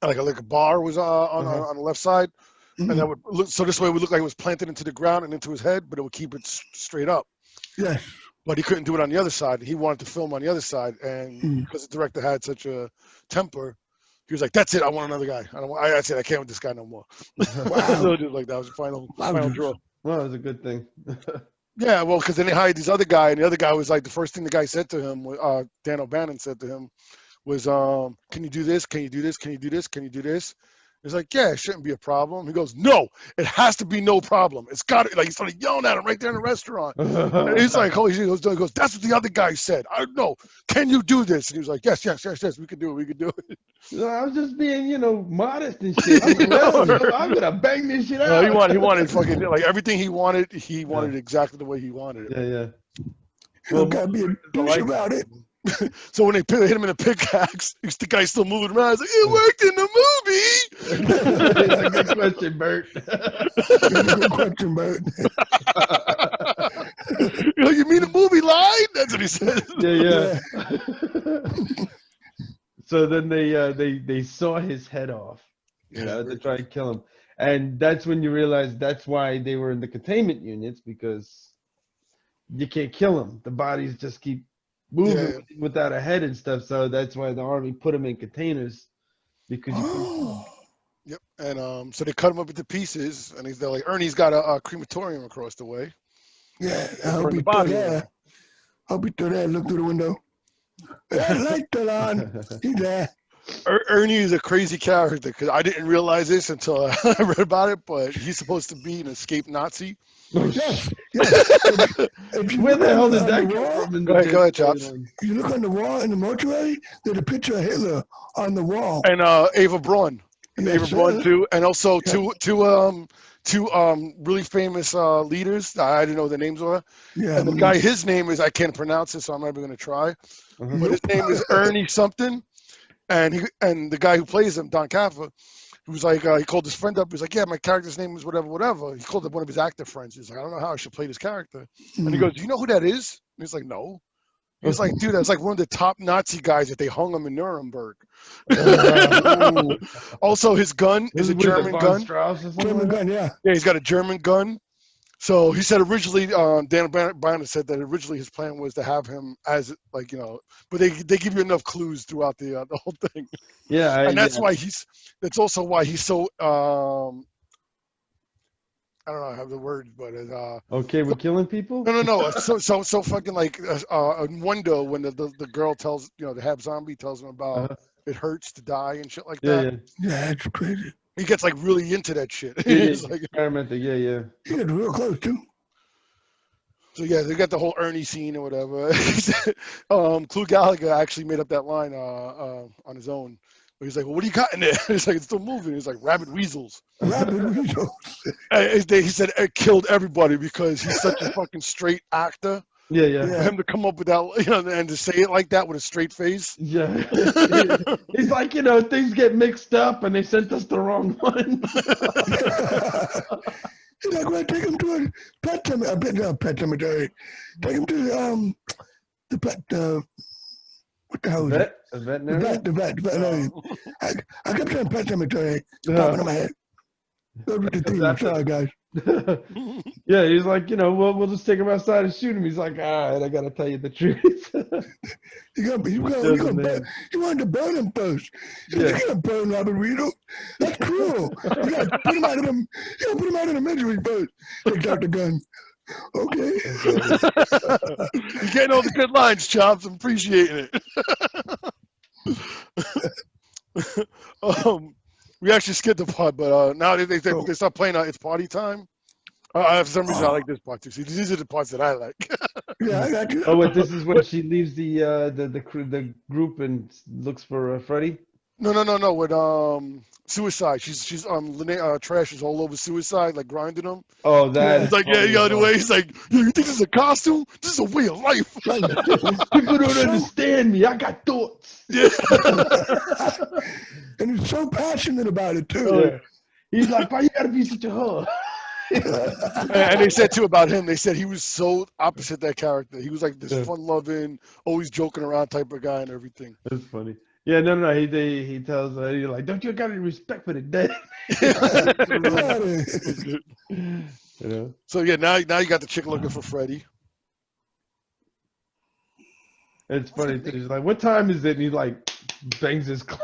Like a bar was on the left side. Mhm. And that would look, so this way it would look like it was planted into the ground and into his head, but it would keep it straight up. Yes. But he couldn't do it on the other side. He wanted to film on the other side, and because the director had such a temper, he was like, "That's it. I want another guy. I said I can't with this guy no more." Wow. So just like that was the final draw. Well, it was a good thing. Yeah, well, because then they hired this other guy, and the other guy was like, the first thing the guy said to him, Dan O'Bannon said to him, was, "Can you do this? Can you do this? Can you do this? Can you do this?" He's like, "Yeah, it shouldn't be a problem." He goes, "No, it has to be no problem. It's got to." Like he started yelling at him right there in the restaurant. And he's like, "Holy shit!" He goes, "That's what the other guy said. I don't know. Can you do this?" And he was like, "Yes, yes, yes, yes. We can do it. We can do it." No, I was just being, modest and shit. I'm gonna bang this shit out. He wanted fucking like everything he wanted. He wanted exactly the way he wanted it. Yeah. You gotta be a douche about it. So when they hit him in a pickaxe, the guy's still moving around. He's like, "It worked in the movie." It's a good question, Bert. Good question, Bert. You mean the movie line? That's what he said. Yeah. So then they saw his head off, to try and kill him, and that's when you realize that's why they were in the containment units, because you can't kill them. The bodies just keep moving without a head and stuff. So that's why the army put them in containers, because you couldn't. Yep. And so they cut him up into pieces, and they're like, Ernie's got a crematorium across the way. Yeah, I hope he threw that. Hope he threw that. Look through the window. That light still on. He's there. Ernie is a crazy character, because I didn't realize this until I read about it, but he's supposed to be an escaped Nazi. Yes. Where the hell did that come from? Go ahead, Chops. If you look on the wall in the mortuary, there's a picture of Hitler on the wall. And Ava Braun. And Yes, Ava Braun too. And also two really famous leaders. I didn't know the names were. Yeah. And the guy, his name is, I can't pronounce it, so I'm not even going to try. But his name is Ernie something. And the guy who plays him, Don Caffa, he was like, he called his friend up. He was like, "Yeah, my character's name is whatever. He called up one of his actor friends. He's like, "I don't know how I should play this character." And he goes, "Do you know who that is?" And he's like, "No." He's like, "Dude, that's like one of the top Nazi guys that they hung him in Nuremberg." Also, his gun is a German gun. German gun, yeah. Yeah, he's got a German gun. So he said originally, Dan O'Bannon said that originally his plan was to have him as but they give you enough clues throughout the whole thing. Yeah, and that's why that's also why he's so I don't know how I have the word, but okay, we're killing people. No. So fucking like in Wendo when the girl tells the Hab Zombie tells him about it hurts to die and shit like that. Yeah, that's crazy. He gets like really into that shit. He's like experimental. Yeah. He gets real close too. So yeah, they got the whole Ernie scene or whatever. Clu Gallagher actually made up that line on his own. He's like, well, what do you got in there? He's like, it's still moving. He's like, rabid weasels. Rabbit weasels. He said it killed everybody because he's such a fucking straight actor. Yeah, yeah. For him to come up with that, and to say it like that with a straight face. Yeah. He's like, things get mixed up and they sent us the wrong one. He's like, well, take him to a pet cemetery. Take him to the pet. What the hell is it? A veterinarian? The veterinarian. I kept saying pet cemetery. Popping in my head. Go with the theme. I'm sorry, guys. Yeah, he's like, we'll just take him outside and shoot him. He's like, all right, I gotta tell you the truth. You wanted to burn him first. You can't burn Robert Weedle. That's cruel. You gotta put him out of the misery first. Takes out the gun. Okay. You're getting all the good lines, Chops. I'm appreciating it. We actually skipped the part, but now they start playing It's Party Time. For some reason, I like this part too. See, these are the parts that I like. Yeah, I got you. Oh, wait, this is when she leaves the group and looks for Freddy? No. With Suicide, she's Trash is all over Suicide, like grinding him. Oh, that. He's like, the way he's like, you think this is a costume? This is a way of life. People don't understand me. I got thoughts. Yeah. And he's so passionate about it too. Yeah. He's like, why you gotta be such a hoe? And they said too about him. They said he was so opposite that character. He was like this fun-loving, always joking around type of guy and everything. That's funny. Yeah, no. He tells her, he's like, don't you got any respect for the dead? So yeah, now you got the chick looking for Freddy. It's funny. He's like, what time is it? And he like bangs his clock.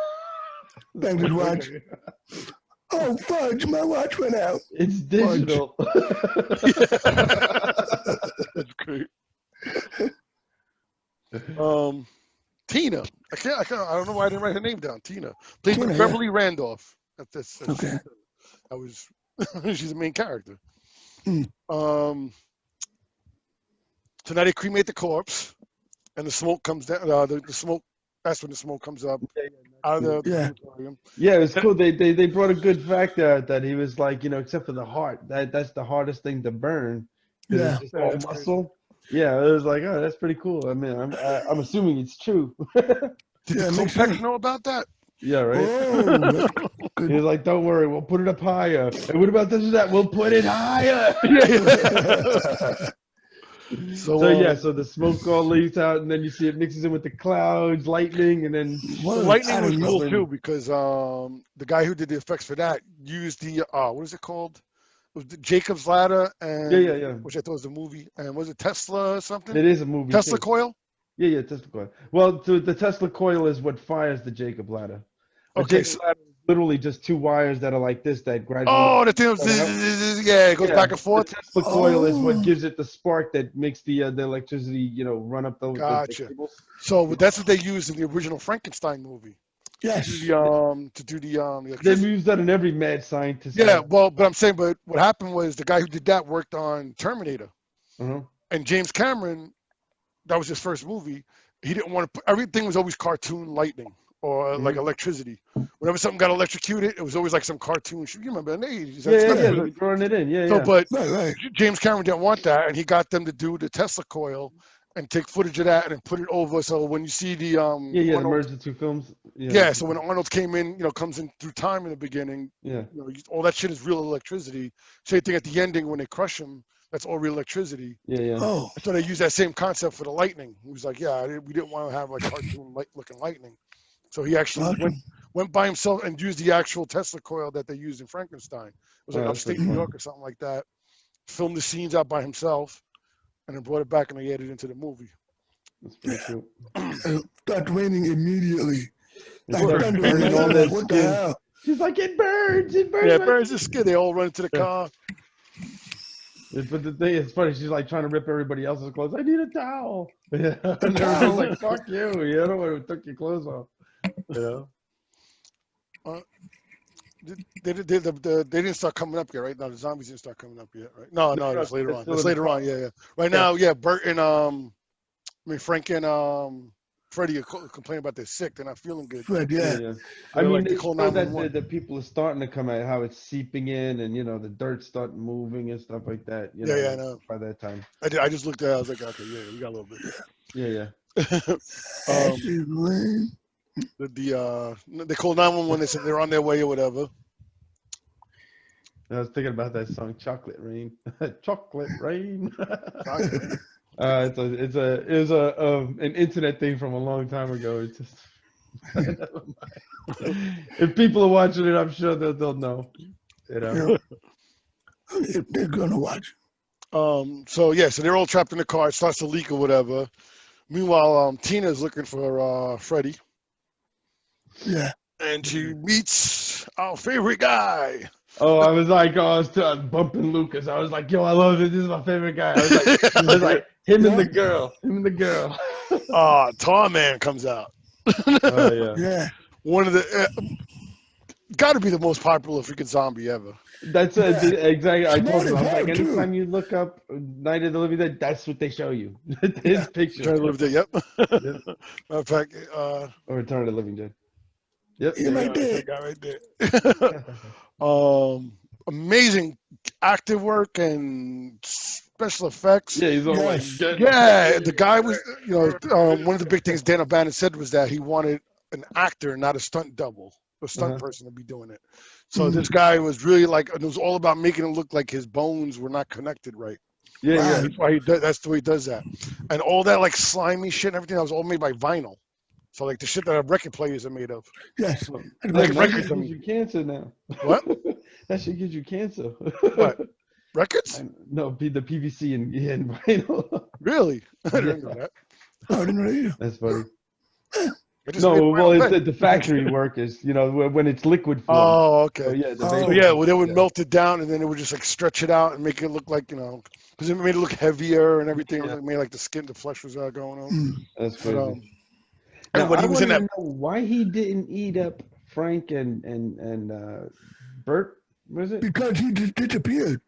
Bangs his watch. Oh fudge! My watch went out. It's digital. That's great. Tina. I don't know why I didn't write her name down. Tina. Played by Beverly Randolph. That's okay. She's the main character. Mm. So now they cremate the corpse, and the smoke comes down. The smoke. That's when the smoke comes up out of the auditorium. Yeah, it was cool. They brought a good fact there that he was like, except for the heart, that's the hardest thing to burn. Yeah, it's just all muscle. Yeah, it was like, oh, that's pretty cool. I mean, I'm assuming it's true. Did Klopek know about that? Yeah, right. He was like, don't worry, we'll put it up higher. And what about this and that? We'll put it higher. So the smoke all leaves out, and then you see it mixes in with the clouds, lightning, and then lightning was cool too because the guy who did the effects for that used the what is it called? It was the Jacob's Ladder and which I thought was a movie, and was it Tesla or something? It is a movie. Tesla coil. Yeah, Tesla coil. Well, the Tesla coil is what fires the Jacob ladder. Okay, Jacob ladder is literally just two wires that are like this that gradually. Oh, the thing, it goes back and forth. The Tesla coil is what gives it the spark that makes the electricity, run up the. Gotcha. The cables. So that's what they used in the original Frankenstein movie. Yes. To do the They use that in every mad scientist. Yeah, well, but I'm saying, but what happened was the guy who did that worked on Terminator, and James Cameron, that was his first movie. He didn't want to put everything was always cartoon lightning or like electricity. Whenever something got electrocuted, it was always like some cartoon. You remember in the 80s? Yeah, throwing it in. So, but James Cameron didn't want that, and he got them to do the Tesla coil and take footage of that and then put it over. So when you see the the merge the two films. So when Arnold came in, comes in through time in the beginning. All that shit is real electricity. Same thing at the ending when they crush him. That's all real electricity. Oh. So they use that same concept for the lightning. He was like, we didn't want to have like cartoon looking lightning. So he actually went by himself and used the actual Tesla coil that they used in Frankenstein. It was like upstate New York or something like that. Filmed the scenes out by himself, and then brought it back and they added it into the movie. That's pretty cool. Start raining immediately. What the hell? She's like, it burns. Yeah, it burns the skin. They all run into the car. But the thing is funny. She's like trying to rip everybody else's clothes. I need a towel. And everybody's like, "Fuck you! You don't want to took your clothes off." They didn't start coming up yet, right? No, the zombies didn't start coming up yet, right? No, it's later on. It's later on. Yeah. Right now, Bert and Frank and Freddy complaining about they're sick, they're not feeling good. Fred, yeah. Yeah. They're I mean, like, they they call show that 911. the people are starting to come out, how it's seeping in, and the dirt's starting moving and stuff like that. You know, Yeah, I like, know. by that time. I just looked at it, I was like, okay, yeah, we got a little bit. Yeah. Ashley Lynn. They call 911. They said they're on their way or whatever. I was thinking about that song, Chocolate Rain. Chocolate Rain. Chocolate. It was an internet thing from a long time ago. It's just if people are watching it, I'm sure they'll know. You know. If they're gonna watch. So they're all trapped in the car. It starts to leak or whatever. Meanwhile, Tina's looking for Freddy, Yeah. and she meets our favorite guy. Oh, I was like, I was bumping Lucas. I was like, yo, I love it. This is my favorite guy. I was like him and the girl. Tar Man comes out. Oh yeah. Yeah. One of the got to be the most popular freaking zombie ever. That's exactly. I told him, I was like, Smart as hell, too. anytime you look up Night of the Living Dead, that's what they show you. His picture. Trying to live there. Yep. Yep. Matter of fact, Or Return of the Living Dead. Yep. Yeah, right there. that guy right there. Amazing active work and special effects. Yeah, he's all Yes. like, Yeah, the guy was, one of the big things Dan O'Bannon said was that he wanted an actor, not a stunt double, a stunt person to be doing it. So this guy was really like, it was all about making it look like his bones were not connected right. Yeah. That's why that's the way he does that. And all that like slimy shit and everything, that was all made by vinyl. So like the shit that our record players are made of. Yes. Like That records, shit I gives mean. you cancer now. What? That shit gives you cancer. What? Records? No, the PVC and vinyl. Really? I didn't know that. Oh, I didn't know you. That's funny. I just made No, my well, own it's pen. the factory workers, when it's liquid form. Oh, okay. So, yeah, the Oh, vapor- Yeah, well, they would yeah. melt it down, and then it would just like stretch it out and make it look like because it made it look heavier and everything. Yeah. It made like the skin, the flesh was going on. Mm. That's But, crazy. and Now, when I he was in wanna that, know why he didn't eat up Frank and Bert. Was it? Because he just disappeared.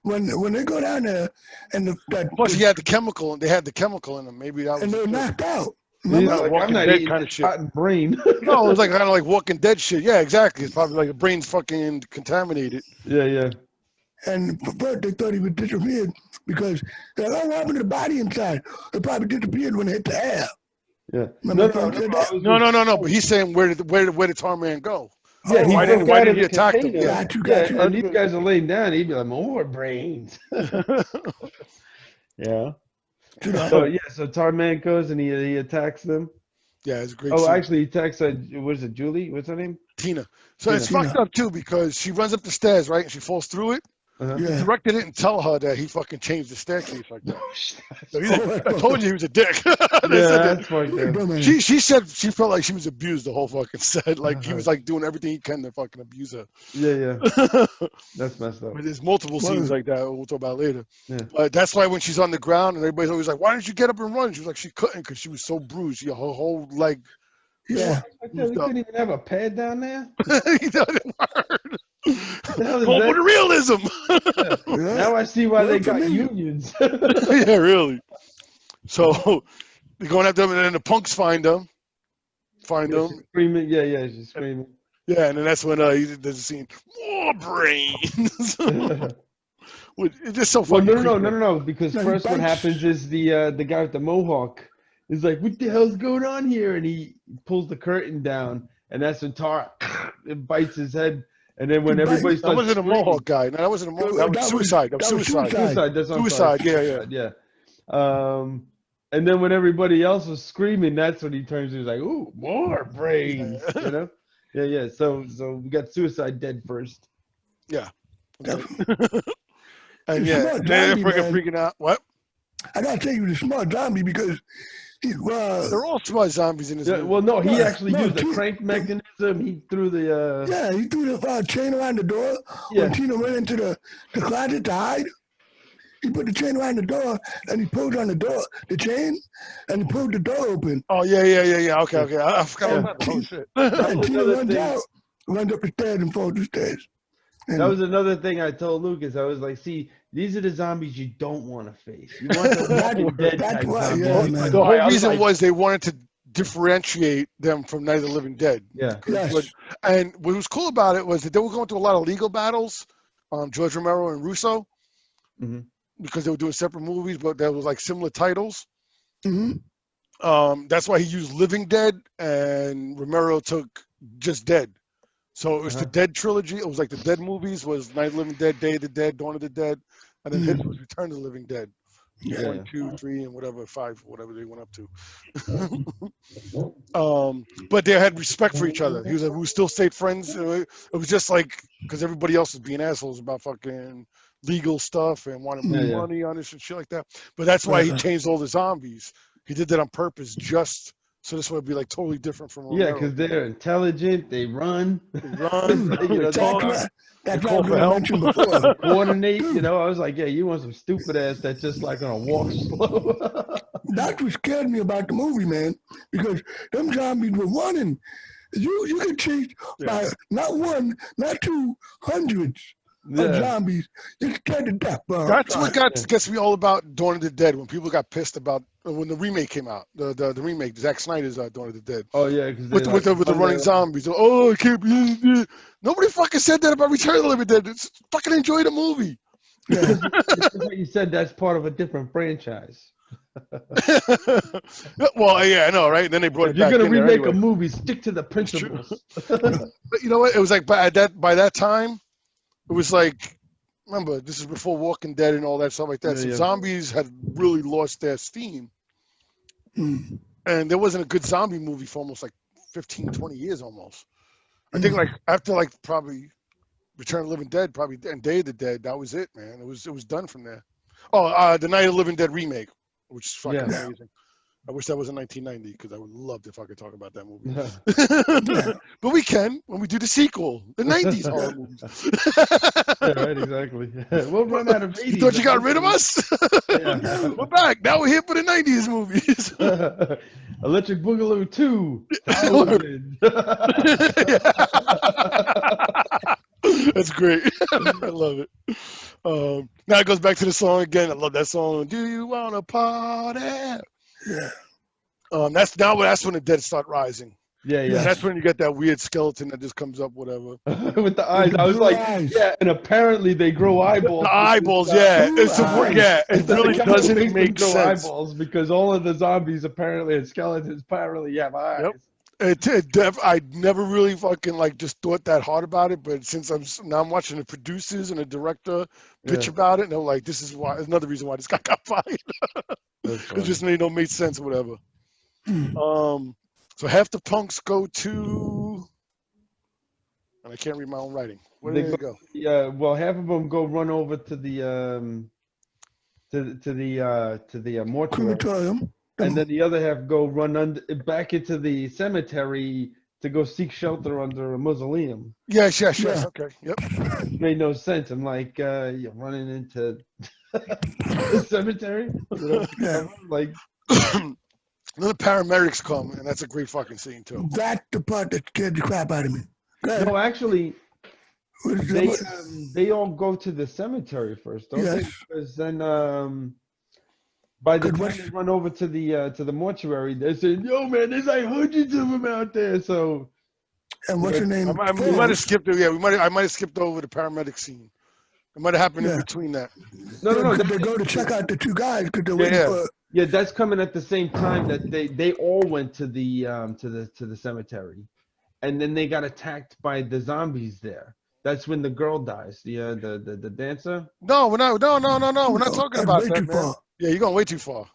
When they go down there and plus he had the chemical, and they had the chemical in him. Maybe that was. and they're it. knocked out. He's Remember? like, Walking I'm not Dead eating kinda this shit. rotten brain. No, it was like kind of like Walking Dead shit. Yeah, exactly. It's probably like the brain's fucking contaminated. Yeah. And first they thought he was disappeared because they're like, oh, what happened to the body inside? It probably disappeared when it hit the air. Yeah. Remember Frank said that? I was No. But he's saying where did Tar Man go? Yeah, he why broke didn't- why out didn't of he the attack them? container. Yeah. Got you. And these guys are laying down. He'd be like, more brains. Yeah. So Tarman goes and he attacks them. Yeah, it's a great. Oh, scene. actually, he attacks, what is it, Julie? What's her name? Tina. So it's Tina. fucked up too because she runs up the stairs, right, and she falls through it. Uh-huh. The Yeah. director didn't tell her that he fucking changed the staircase like that. So Oh, I told you he was a dick. They Yeah, said that. that's fucked up. Bro, man. She said she felt like she was abused the whole fucking set. Like he was like doing everything he can to fucking abuse her. Yeah. That's messed up. But there's multiple scenes like that we'll talk about later. Yeah. But that's why when she's on the ground and everybody's always like, "Why didn't you get up and run?" She was like, she couldn't because she was so bruised. Her whole leg. Yeah. We couldn't even have a pad down there? He doesn't work. What the hell is Well, that? with realism. Yeah. Now I see why they Work got for me. unions. Yeah, really. So they're going after them, and then the punks find them. She's screaming. Yeah, she's screaming. Yeah, and then that's when there's a scene. More brains. It's just so Well, funny. no. Because No, he first what bites. happens is the guy with the mohawk is like, "What the hell's going on here?" And he pulls the curtain down, and that's when Tara it bites his head. And then when He bites. everybody That starts wasn't a screaming- Mohawk guy. No, that wasn't a Mohawk. That was suicide. That was suicide. Suicide. That's what I'm Suicide, sorry. yeah. And then when everybody else was screaming, that's when he turns. He's like, "Ooh, more brains!" You know? Yeah. So we got suicide dead first. Yeah. That's- And He's yeah, smart they're zombie, man. freaking out. What? I gotta tell you, he was a smart zombie because he They're all smart zombies in this Yeah, movie. well, no, he Yeah, actually no, used the Tina- crank mechanism. He threw the. yeah, he threw the chain around the door Yeah. when Tina went into the closet to hide. He put the chain around the door and he pulled on the chain, and he pulled the door open. Oh, yeah. Okay. I forgot Yeah. about that. Oh, shit. And was Tina another runs thing. out, runs up the stairs and falls the stairs. And That was another thing I told Lucas. I was like, "See, these are the zombies you don't want to face. You want the Walking Dead That's type why, zombies." yeah, man. The I whole was reason like- was they wanted to differentiate them from Night of the Living Dead. Yeah. Yes. And what was cool about it was that they were going through a lot of legal battles, George Romero and Russo, Mhm. because they were doing separate movies, but there was like similar titles. Hmm. That's why he used Living Dead, and Romero took just Dead. So it was the Dead trilogy. It was like the Dead movies was Night of the Living Dead, Day of the Dead, Dawn of the Dead, and then his was Return of the Living Dead. Yeah. 1, 2, 3, and whatever 5, whatever they went up to. But they had respect for each other. He was like, we still stayed friends. It was just like because everybody else was being assholes about fucking legal stuff and wanted more Yeah. money on this and shit like that. But that's why he changed all the zombies. He did that on purpose, just so this would be like totally different from Yeah, Romero. because they're intelligent. They run. Run, You know, That's call what for I help. mentioned before. coordinate. You know, I was like, yeah, you want some stupid ass that's just like gonna walk slow. That's what scared me about the movie, man, because them zombies were running. You could chase by not one, not two, hundreds of zombies. You're scared to death, bro. That's what gets me all about Dawn of the Dead. When people got pissed about when the remake came out, the remake, Zack Snyder's Dawn of the Dead. Oh yeah, because With the running zombies. Oh, it can't be. Nobody fucking said that about Return of the Living Dead. Just fucking enjoy the movie. Yeah. You said that's part of a different franchise. Well, yeah, I know, right? And then they brought If it you're back gonna in there remake anyway. a movie, stick to the principles. But you know what? It was like by that time, it was like, remember, this is before Walking Dead and all that stuff like that. So zombies had really lost their steam. Mm. And there wasn't a good zombie movie for almost like 15, 20 years almost. I think like after like probably Return of the Living Dead, probably and Day of the Dead, that was it, man. It was done from there. Oh, the Night of the Living Dead remake, which is fucking amazing. I wish that was in 1990 because I would love if I could talk about that movie. But we can when we do the sequel, the 90s horror movies. Yeah, right, exactly. We'll run out of 80s. You thought you got rid of us? Yeah. We're back. Now we're here for the 90s movies. Electric Boogaloo 2. That's great. I love it. Now it goes back to the song again. I love that song. Do you want to party? Yeah. That's when the dead start rising. Yeah. And that's when you get that weird skeleton that just comes up, whatever. With the eyes. I was like, yeah, and apparently they grow eyeballs. The eyeballs, yeah. It really doesn't make sense. Eyeballs because all of the zombies apparently and skeletons apparently have eyes. Yep. I never really fucking like just thought that hard about it, but since I'm watching the producers and the director bitch about it, and they're like, this is why another reason why this guy got fired. It just made sense or whatever. So half the punks go to, and I can't read my own writing. Where do they go? Yeah, well, half of them go run over to the mortuary, Crematorium. and then the other half go run back into the cemetery to go seek shelter under a mausoleum. Yes. Okay. Yep. It made no sense. I'm like, you're running into the cemetery? Yeah. Like, then the paramedics come, and that's a great fucking scene too. That's the part that scared the crap out of me. no, actually, they all go to the cemetery first, don't they? Because then by the time they run over to the mortuary, they're saying, "Yo, man, there's like hundreds of them out there." So, and what's her name? We might have skipped it. Yeah, I might have skipped over the paramedic scene. It might have happened in between that. No. They go to check out the two guys because they're waiting for. Yeah, that's coming at the same time that they all went to the cemetery, and then they got attacked by the zombies there. That's when the girl dies. The dancer. No, we're not. No. We're not talking about that, man. Yeah, you're going way too far.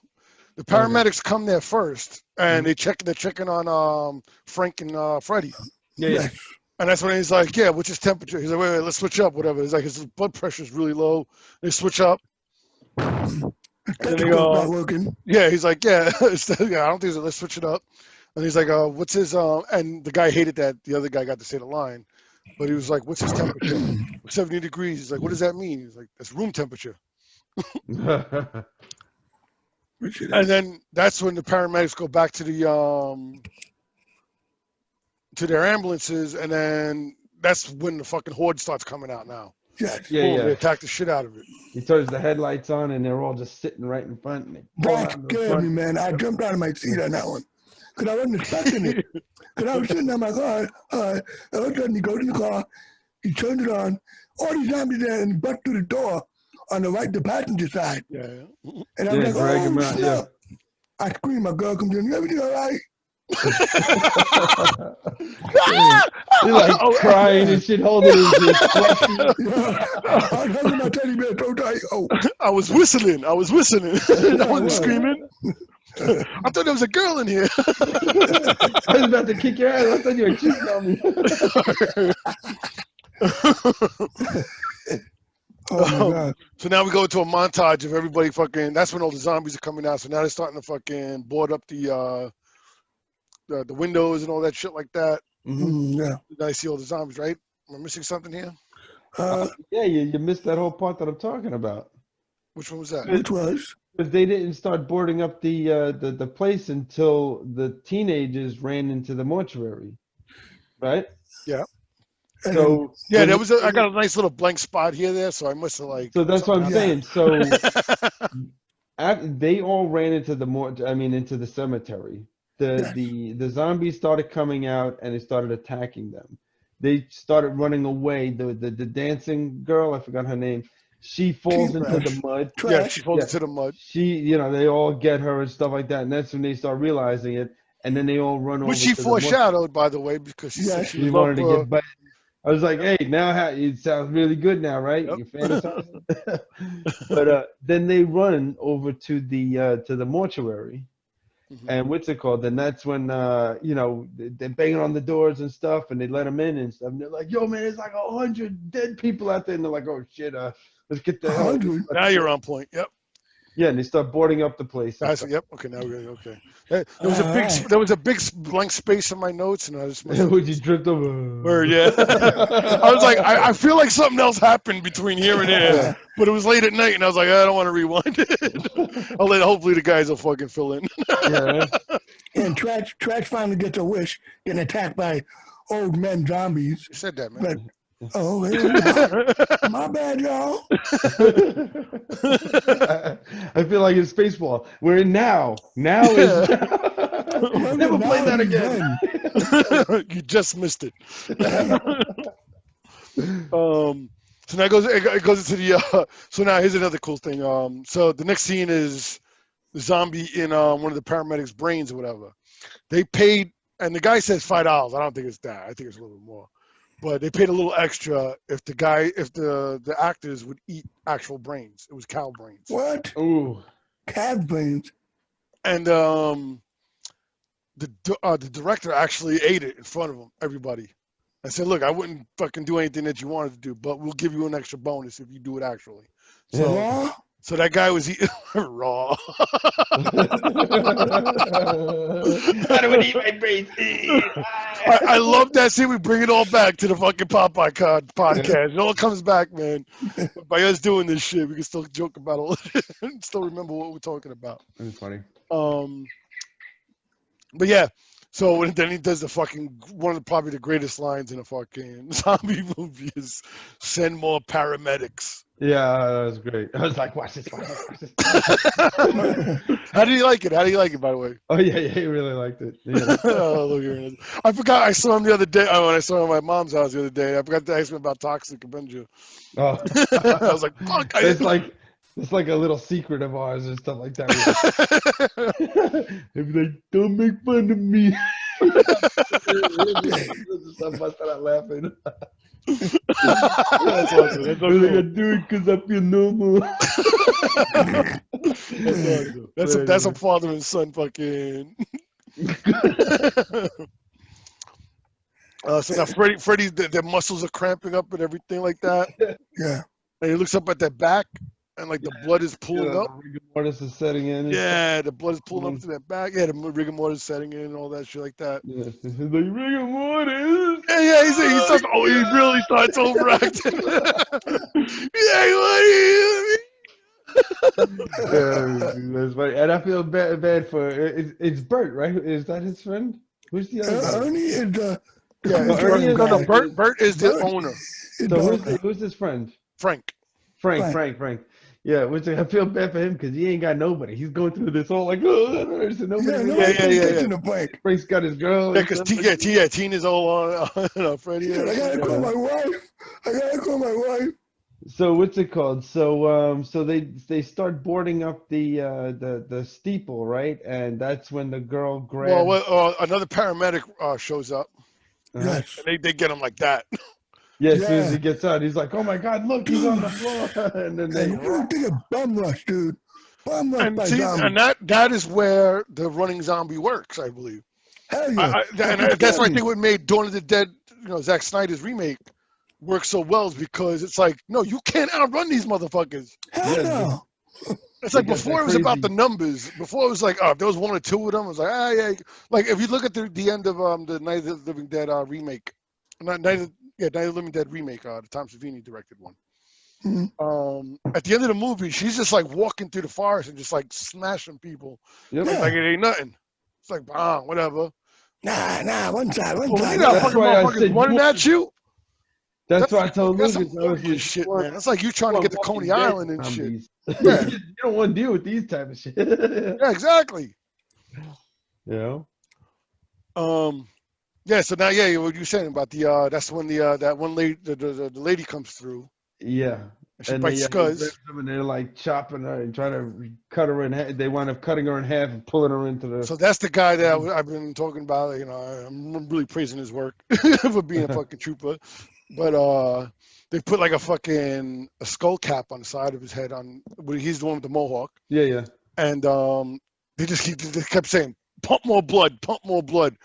The paramedics come there first, and they're checking on Frank and Freddie. Yeah. And that's when he's like, "Yeah, what's his temperature?" He's like, "Wait, let's switch up, whatever." He's like, "His blood pressure's really low." They switch up. And they go, not working. Yeah, he's like, "Yeah, I don't think so. Let's switch it up." And he's like, "What's his?" And the guy hated that the other guy got to say the line, but he was like, "What's his temperature?" 70 degrees. He's like, "What does that mean?" He's like, "That's room temperature." And then that's when the paramedics go back to the to their ambulances, and then that's when the fucking horde starts coming out now. Yeah. They attack the shit out of it. He turns the headlights on, and they're all just sitting right in front. And That scared me, man. I jumped out of my seat on that one. because I wasn't expecting it. Because I was sitting there, I'm like, all right. And all of a sudden, he goes in the car, he turns it on, all these zombies there, and he busts through the door on the right, the passenger side. Yeah. And I was like, drag oh, him out, snap. I scream, my girl comes in, everything all right? You're like crying and shit, holding his fleshy. Yeah. I was hugging my teddy bear so tight. Oh, I was whistling. I wasn't was. screaming. I thought there was a girl in here. I was about to kick your ass. I thought you were cheating on me. oh my God. So now we go to a montage of everybody fucking. That's when all the zombies are coming out. So now they're starting to fucking board up the windows and all that shit like that. Yeah. Now I see all the zombies, right? Am I missing something here? Yeah, you missed that whole part that I'm talking about. Which one was that? Which was? Because they didn't start boarding up the place until the teenagers ran into the mortuary, right? Yeah. So Yeah, there was. I got a nice little blank spot here, there. So I must have like. So that's what I'm saying. So Yeah. they all ran into into the cemetery. The zombies started coming out and they started attacking them. They started running away. The dancing girl, I forgot her name. She falls into the mud. Yeah, she falls into the mud. They all get her and stuff like that, and that's when they start realizing it. And then they all run over. Which she to foreshadowed, by the way, because she said she wanted to get back. I was like, hey, now it sounds really good now, right? Yep. You fantasizing? But then they run over to the mortuary. Mm-hmm. And what's it called? Then that's when they're banging on the doors and stuff, and they let them in and stuff. And they're like, "Yo, man, it's like 100 dead people out there." And they're like, "Oh shit, let's get the hell." Now you're on point. Yep. Yeah, and they start boarding up the place. Yep. Okay, now we're okay. There was a big blank space in my notes, and I just. Would you drift over? Where, yeah. I was like, I feel like something else happened between here and there, but it was late at night, and I was like, I don't want to rewind it. Hopefully the guys will fucking fill in. Yeah. And Trash finally gets a wish, getting attacked by old men zombies. You said that, man. But my bad, y'all. I feel like it's Spaceball. We're in now. Now is. Never play that again. You just missed it. So now it goes into the. So now here's another cool thing. So the next scene is the zombie in one of the paramedics' brains or whatever. They paid, and the guy says $5. I don't think it's that. I think it's a little bit more. But they paid a little extra if the actors would eat actual brains. It was cow brains. What? Ooh. Cow brains. And the director actually ate it in front of everybody. I said, look, I wouldn't fucking do anything that you wanted to do, but we'll give you an extra bonus if you do it actually. So that guy was eating raw. I don't want to eat my brains. I love that scene. We bring it all back to the fucking Popeye podcast. It all comes back, man. By us doing this shit, we can still joke about it and still remember what we're talking about. That's funny. But yeah, so then he does the fucking one of probably the greatest lines in a fucking zombie movie is "Send more paramedics." Yeah, that was great. I was like, watch this. How do you like it? How do you like it, by the way? Oh, yeah, he really liked it. Yeah. Oh, look here it is. I forgot I saw him the other day. When I saw him at my mom's house the other day, I forgot to ask him about Toxic Avenger. Oh. I was like, fuck. It's like a little secret of ours and stuff like that. They'd be like, don't make fun of me. I busted out laughing. That's awesome. That's cool. I do it because I feel normal. That's awesome. That's a father and son fucking. So now Freddy, their muscles are cramping up and everything like that. Yeah. And he looks up at their back, and like the blood is pulling up. The rigor mortis is setting in. Yeah, the blood is pulling up to their back. Yeah, the rigor mortis is setting in and all that shit like that. Yeah, the rigor mortis. Yeah, he starts. Oh, he really starts overacting. Yeah, what do you mean? That's funny. And I feel bad for it's Bert, right? Is that his friend? Who's the other guy? Ernie is the. Bert is the owner. So who's his friend? Frank. Frank. Yeah, which I feel bad for him because he ain't got nobody. He's going through this whole like, oh, there's nobody. Yeah, really- nobody yeah, yeah, catching the break. Frank's got his girl. Yeah, and because stuff like- Tina's all on Freddie. He said, I gotta call my wife. I gotta call my wife. So what's it called? So they start boarding up the steeple, right? And that's when the girl grabs. Another paramedic shows up, Yes. and they get him like that. Yeah, as soon as Yeah. he gets out, he's like, "Oh my God, look, he's on the floor!" And then they. And you think a bum rush, dude. Bum rush And by see, zombie. and that is where the running zombie works, I believe. Hell yeah. That's why I think what made Dawn of the Dead, Zack Snyder's remake, work so well is because it's like, no, you can't outrun these motherfuckers. Hell Yeah, no. It's like They got before that it was about crazy- the numbers. Before it was like, if there was one or two of them, it was like, yeah. Like if you look at the end of the Night of the Living Dead remake, Night of the Living Dead remake, the Tom Savini directed one. At the end of the movie, she's just like walking through the forest and just like smashing people. Yep. Yeah. Like it ain't nothing. It's like, whatever. Nah, one side. When you side. got That's fucking why I motherfuckers said running you- at you, That's why I told that's Lucas. some I was glorious like, shit, "You man. It's like you trying to want get to Walking Coney Dead Island and shit. zombies." Yeah. You don't want to deal with these type of shit. Yeah, exactly. You know? Yeah. So now, yeah, what you saying about that's when that one lady, the lady comes through Yeah. and she And bites they Scuzz. grab them and they're like chopping her and trying to cut her in half. They wind up cutting her in half and pulling her into the. So that's the guy that I've been talking about. I'm really praising his work for being a fucking trooper. But they put like a skull cap on the side of his head. He's the one with the mohawk, Yeah, yeah. and they kept saying, "Pump more blood, pump more blood,"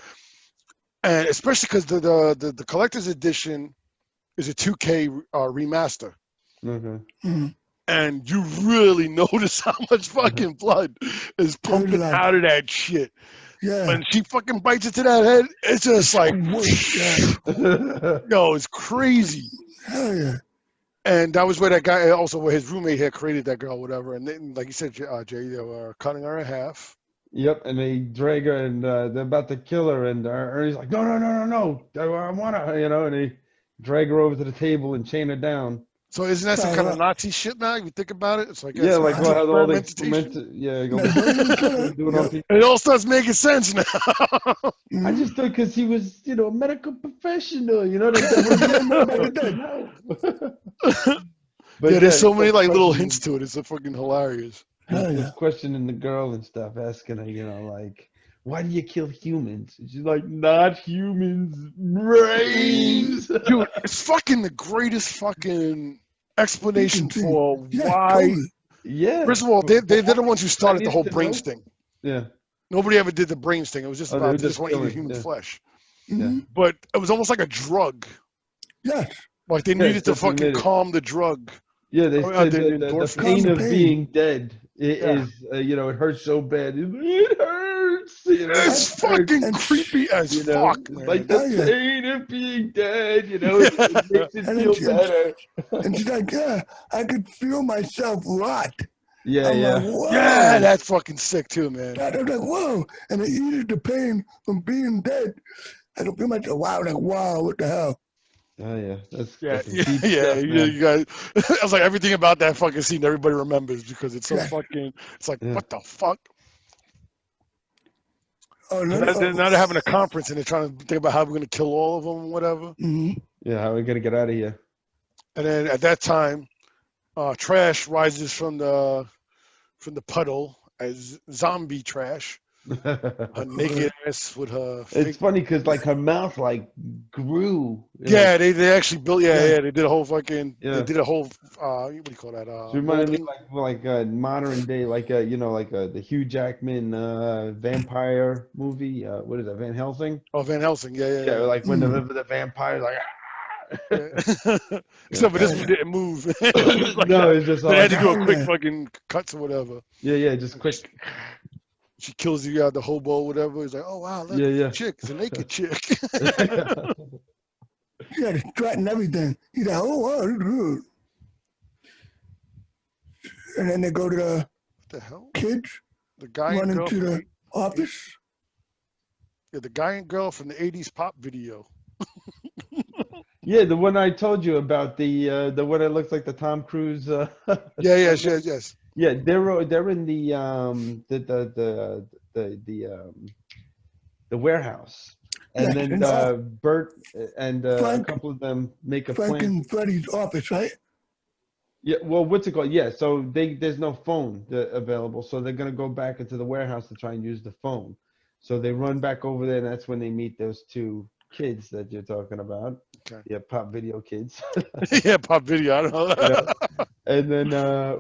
and especially because the collector's edition is a 2K remaster. Okay. And you really notice how much fucking blood is pumping like- out of that shit. Yeah. When she fucking bites into that head, it's just like, Yeah. yo, it's crazy. Hell yeah. And that was where that guy, also where his roommate had created that girl, whatever. And then, like you said, Jay, they were cutting her in half. Yep, and they drag her and they're about to kill her, and Ernie's like, no, I want to, and they drag her over to the table and chain her down. So isn't that some Right, kind of right. Nazi shit now? If you think about it, it's like Yeah, like it's how all they experimentation. go, No, don't kill her. do it on people. It all starts making sense now. I just thought because he was, a medical professional, But Yeah, there's so many he's like little questioning- hints to it. It's so fucking hilarious. Hell He's yeah. questioning the girl and stuff, asking her, like, why do you kill humans? And she's like, not humans, brains. Dude, it's fucking the greatest fucking explanation Fucking thing. for Yeah, why. totally. Yeah. First of all, they're the ones who started the need whole to brains know. thing. Yeah. Nobody ever did the brains thing. It was just Oh, they about were they just just want to eat killing, human yeah. flesh. Mhm. But it was almost like a drug. Yes. Like they Yeah, needed to that's what they fucking did. calm the drug. Yeah, they Oh, said the that the endorphins. pain of Pain. being dead Yeah. is, it hurts so bad. It hurts. It's it fucking and- creepy as you know, fuck, man. like the Oh, yeah. pain of being dead, it makes it And feel then better. And she's like, yeah, I could feel myself rot. Yeah, I'm yeah. like, whoa. Yeah, that's fucking sick too, man. I'm like, whoa. And it eases the pain from being dead. I can feel myself, wow, like, wow, what the hell? Oh yeah, that's Yeah, some yeah, deep yeah. stuff, You, man. you guys, I was like everything about that fucking scene. Everybody remembers because it's so Yeah. fucking. It's like Yeah. what the fuck. Oh, no, Now they're having a conference and they're trying to think about how we're gonna kill all of them, and whatever. Yeah, how are we gonna get out of here? And then at that time, Trash rises from the puddle as zombie Trash, her naked ass with her. It's Fake, funny because like her mouth like grew. yeah, they actually built. Yeah, they did a whole fucking. Yeah. They did a whole. What do you call that? She reminded me molding. like a modern day, like the Hugh Jackman vampire movie. What is that, Van Helsing? Oh, Van Helsing. Yeah. Yeah, like when the vampire like. Except for this one didn't move. It was like No, that. it's just They had to like, do a quick Yeah. fucking cuts or whatever. yeah, just quick. She kills the hobo or whatever. He's like, oh wow, look, Yeah. chick, it's a naked chick. She had to threaten everything. He's like, oh, wow, this is good. And then they go to the What the hell? kids, The guy run and girl. into From the office. the guy and girl from the '80s pop video. Yeah, the one I told you about, the one that looks like the Tom Cruise. Yes. Yeah, they're in the warehouse, and Yeah, then and Bert and a Frank, couple of them make a Frank plan. and Freddie's office, right? Yeah, well, what's it called? Yeah, so there's no phone available, so they're gonna go back into the warehouse to try and use the phone. So they run back over there, and that's when they meet those two kids that you're talking about. Okay. Yeah, pop video kids. Yeah, pop video. I don't know. You know? And then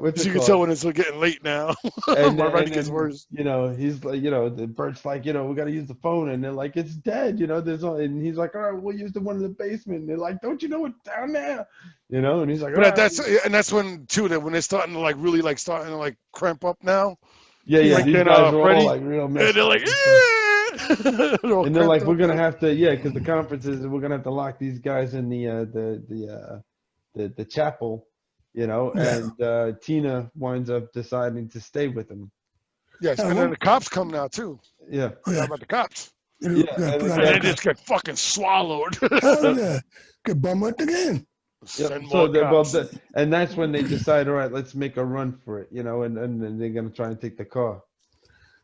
what's As it you can called? tell when it's getting late now. And My then, writing gets worse. you know, he's like, you know, the Bert's like, you know, we got to use the phone, and they're like, it's dead, you know. And he's like, all right, we'll use the one in the basement. And they're like, don't you know it's down there, you know? And he's like, all But right. that's when too that when they're starting to like really like starting to like cramp up now. Yeah. Like These then guys are all Freddie, like real and messed they're up like, and stuff. they're all And they're like, cramped we're up. gonna have to, yeah, because the conference is, we're gonna have to lock these guys in the chapel, you know. Yeah. And Tina winds up deciding to stay with him. Yes, and then the cops come now too. Yeah. Forgot about the cops, Yeah, I and forgot and they about just get fucking swallowed. Hell yeah. Get bummed again. Yep. Send So more they, cops. and that's when they decide, all right, let's make a run for it, you know, and then they're gonna try and take the car.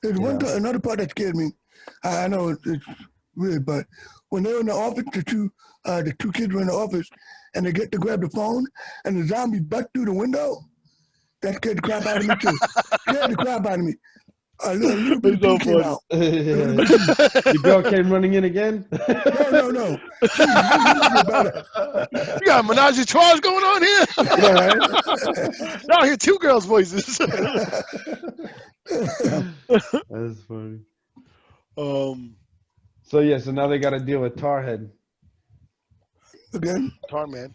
There's Yeah. another part that scared me. I know it's weird, but when they're in the office, the two kids were in the office, and they get to grab the phone, and the zombie butt through the window. That scared the crap out of me too. Scared the crap out of me. A little bit of It's so pee came funny. out. Your girl came running in again? No. She was about it. You got a menage a trois going on here. Yeah, right? Now I hear two girls' voices. That's funny. So yeah, so now they got to deal with Tarhead. Again, Tarman.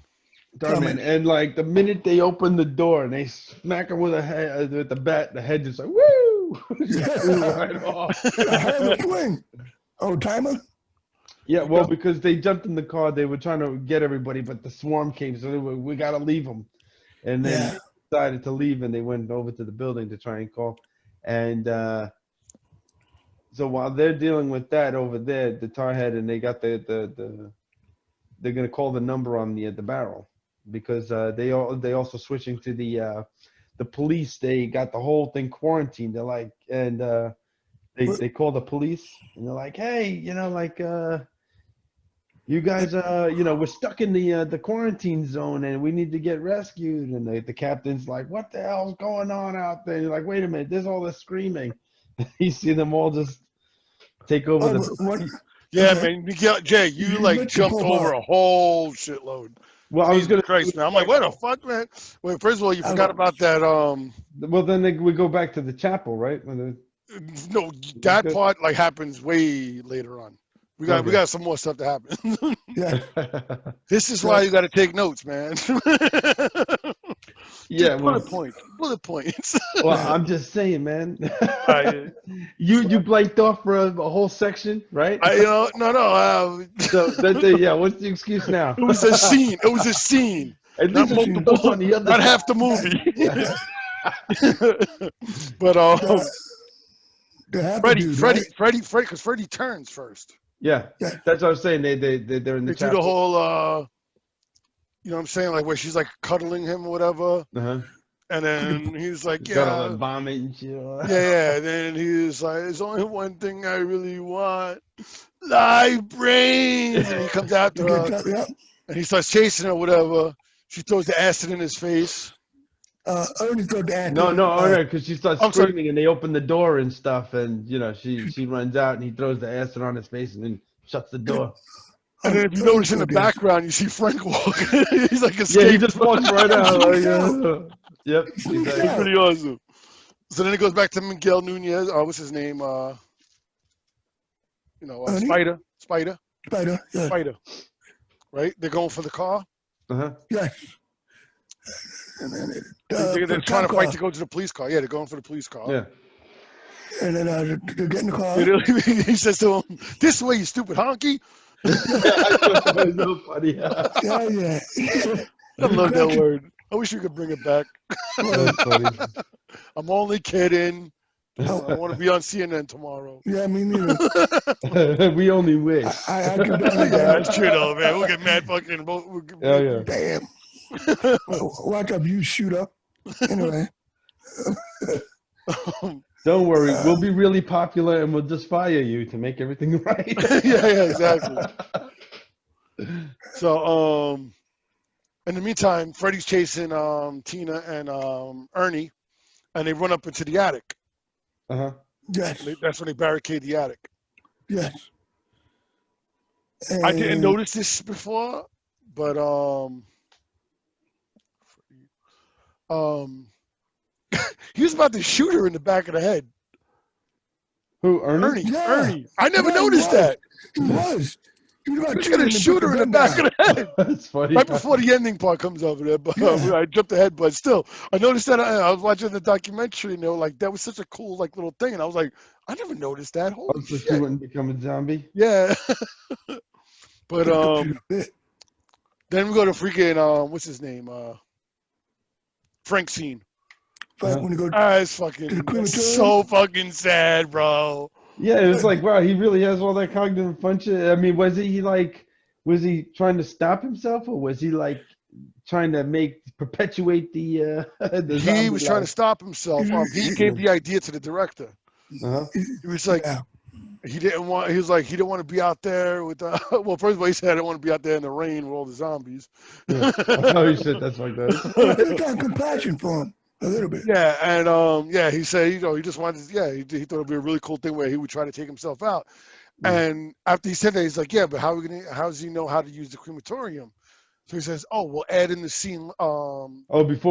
Tarman, and like the minute they open the door and they smack him with with the bat, the head just like woo, just flew right off. a hell of a swing. Oh, timer. Yeah, well, because they jumped in the car, they were trying to get everybody, but the swarm came, so they were, we got to leave them. And then they decided to leave, and they went over to the building to try and call. And so while they're dealing with that over there, the Tarhead, and they got they're gonna call the number on the barrel, because they also switching to the police. They got the whole thing quarantined. They're like, and they call the police, and they're like, hey, you know, like you guys, you know, we're stuck in the quarantine zone, and we need to get rescued. And the captain's like, what the hell's going on out there? And you're like, wait a minute, there's all this screaming. You see them all just take over Yeah, man, Jay, you like jumped over a whole shitload. Well, I was gonna. Christ, man. I'm like, what the fuck, man? Wait, first of all, you forgot about that. Well, then we go back to the chapel, right? No, that part like happens way later on. We got some more stuff to happen. Yeah. This is why you got to take notes, man. Yeah, bullet points. Well, I'm just saying, man. You blanked off for a whole section, right? No. So yeah, what's the excuse now? It was a scene. It was a scene. At Not least multiple. on the other Not half the movie. But Freddie, because Freddie turns first. Yeah, that's what I'm saying. They're in the They chapel. do the whole, you know what I'm saying, like where she's like cuddling him or whatever. Uh-huh. And then he's like, Got all that vomit and shit. Yeah. And then he's like, there's only one thing I really want, live brains. And he comes after her, and he starts chasing her, or whatever. She throws the acid in his face. Only throw the acid. No, because she starts screaming, and they open the door and stuff, and you know she runs out, and he throws the acid on his face, and then shuts the door. And then if you notice in the background, you see Frank walking. He's like escaped. Yeah, he just walks right out. Like, yep. It's pretty awesome. So then it goes back to Miguel Nunez. What's his name? Spider. Yeah. Spider. Right? They're going for the car. Yes. And then they're trying to fight to go to the police car. Yeah, they're going for the police car. Yeah. And then they get in the car. He says to him, "This way, you stupid honky." That's so funny. Yeah. I love that word. I wish we could bring it back. That's funny. I'm only kidding. I want to be on CNN tomorrow. Yeah, me neither. We only wish. I can do Yeah, that. that's true though, man. We'll get mad fucking. Oh yeah. Damn. Watch up, you shooter. Anyway. Don't worry, we'll be really popular and we'll just fire you to make everything right. yeah, exactly. So, in the meantime, Freddy's chasing Tina and Ernie, and they run up into the attic. Uh-huh. Yes. That's when they barricade the attic. Yes. I didn't notice this before, but he was about to shoot her in the back of the head. Who, Ernie? Yeah. Ernie. I never Yeah, he noticed was. that. He was. He was about He's gonna shoot her in the back of the head. That's funny. Right before the ending part comes over there, but I jumped ahead. But still, I noticed that I was watching the documentary, and they were like, that was such a cool like little thing, and I was like, I never noticed that. Holy So shit! she wouldn't become a zombie. Yeah. But then we go to freaking What's his name? Frank scene. When you go It's fucking to the crematorium? so fucking sad, bro. Yeah, it was like, wow, he really has all that cognitive function. I mean, was he trying to stop himself, or was he like trying to perpetuate the He zombie was trying to life? stop himself. He gave the idea to the director. Uh-huh. He was like, Yeah. he didn't want to be out there with well, first of all, he said I don't want to be out there in the rain with all the zombies. Yeah. Oh, he said that's like that. He got compassion for him a little bit. Yeah, and he said, he just wanted, he thought it'd be a really cool thing where he would try to take himself out. And after he said that, he's like, yeah, but how does he know how to use the crematorium? So he says, oh, we'll add in the scene. Before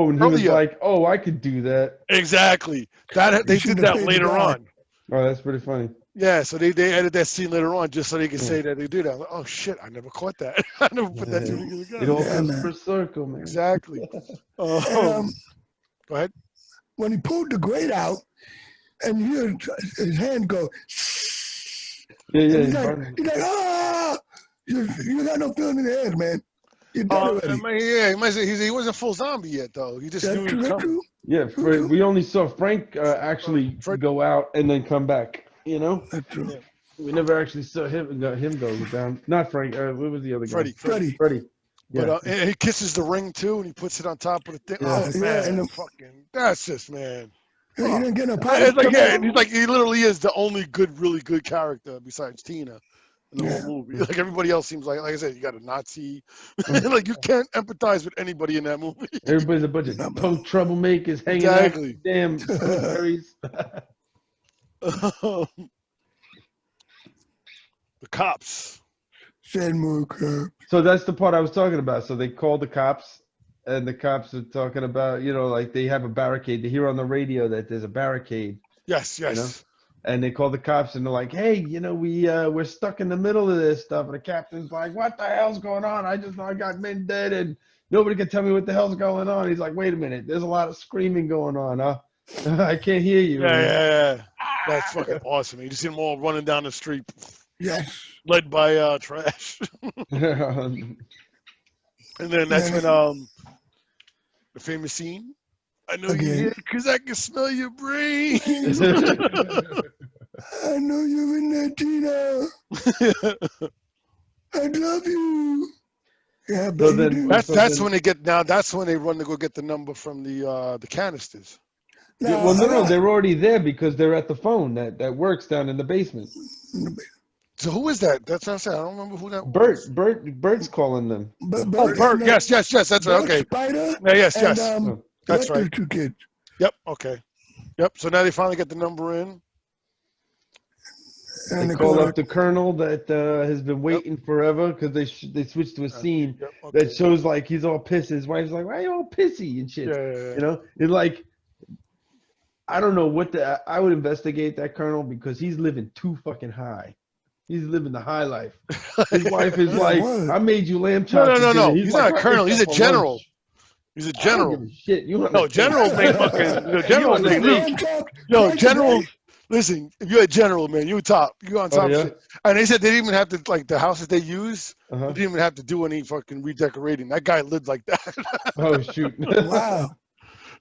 when he was Earlier. like, oh, I could do that. Exactly. That they did shouldn't have that paid later the guy. on. Oh, that's pretty funny. Yeah, so they added that scene later on just so they could say that they did that. Like, oh shit, I never caught that. I never put that together. It all Yeah, comes man. for a circle, man. Exactly. And, Go ahead. when he pulled the grate out, and you hear his hand go, Yeah, and yeah. he's like, ah! You got no feeling in the head, man. You're dead already. He wasn't full zombie yet though. He just That's knew he true, was that's coming. true. Yeah, we only saw Frank actually go out and then come back. You know, That's true. Yeah. we never actually saw him go down. Not Frank. What was the other guy? Freddie. Freddie. Yeah. But and he kisses the ring too, and he puts it on top of the thing. Yeah. Oh man, and that's just man. He didn't get no It's like pilot. he literally is the only really good character besides Tina in the whole movie. Like everybody else seems like I said, you got a Nazi. Like you can't empathize with anybody in that movie. Everybody's a bunch of punk troublemakers hanging Exactly. out. Damn cemeteries. The cops. Said more crap. So that's the part I was talking about. So they called the cops, and the cops are talking about, like they have a barricade. They hear on the radio that there's a barricade. Yes. know? And they call the cops, and they're like, "Hey, we're stuck in the middle of this stuff." And the captain's like, "What the hell's going on? I just know I got men dead, and nobody can tell me what the hell's going on." He's like, "Wait a minute, there's a lot of screaming going on, huh? I can't hear you." Yeah. That's fucking awesome. You just see them all running down the street, Yes. led by trash. And then that's when the famous scene. I know you're here because I can smell your brains. I know you're in there, Tina. I love you. Yeah, So baby. then- That's when they that's when they run to go get the number from the canisters. Yeah, well, no, they're already there because they're at the phone that works down in the basement. So who is that? That's what I'm saying. I don't remember who that was. Bert's calling them. Bert. Yes. That's right. Okay. Spider. Yeah, yes. And, That's the other right. two kids. Yep. Okay. Yep. So now they finally get the number in. And They call up the colonel that has been waiting forever because they switched to a scene Yep. Okay. that shows like he's all pissed. His wife's like, "Why are you all pissy and shit?" Yeah. It's like, I don't know I would investigate that colonel because he's living too fucking high. He's living the high life. His wife is like, "I made you lamb chops." No. He's not a colonel. He's a general. He's a general. Shit, No, general make fucking general make leave. Yo, general. Listen, if you're a general, man, you're top. You're on top. yeah? Of shit. And they said they didn't even have to the houses they use. Uh-huh. They didn't even have to do any fucking redecorating. That guy lived like that. Oh shoot! Wow.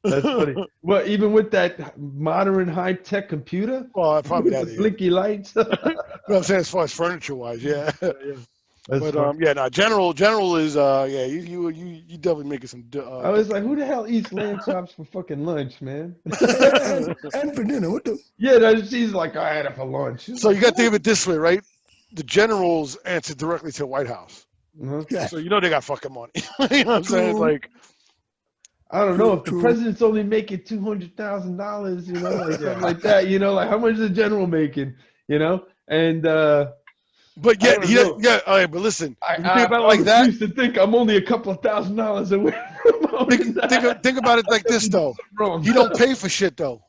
That's funny. Well, even with that modern high-tech computer, Well, probably with that. the Yeah. blinky lights. But I'm saying as far as furniture wise, yeah. That's But funny. yeah, no, general is yeah, you definitely making some. I was like, who the hell eats lamb chops for fucking lunch, man? And for dinner, what the? Yeah, she's like, I had it for lunch. So you got to think of it this way, right? The generals answer directly to the White House, Uh-huh. Yeah, so you know they got fucking money. You know what I'm saying? It's True. like, I don't know if the True. president's only making $200,000, you know, like Yeah. something like that. You know, like how much is the general making? You know, and but I yeah, don't know. yeah. All right, but listen, I, if you think about it I like was that, pleased to think I'm only a couple of $1,000s away from owning that. think about it like this though. Wrong. You don't pay for shit though.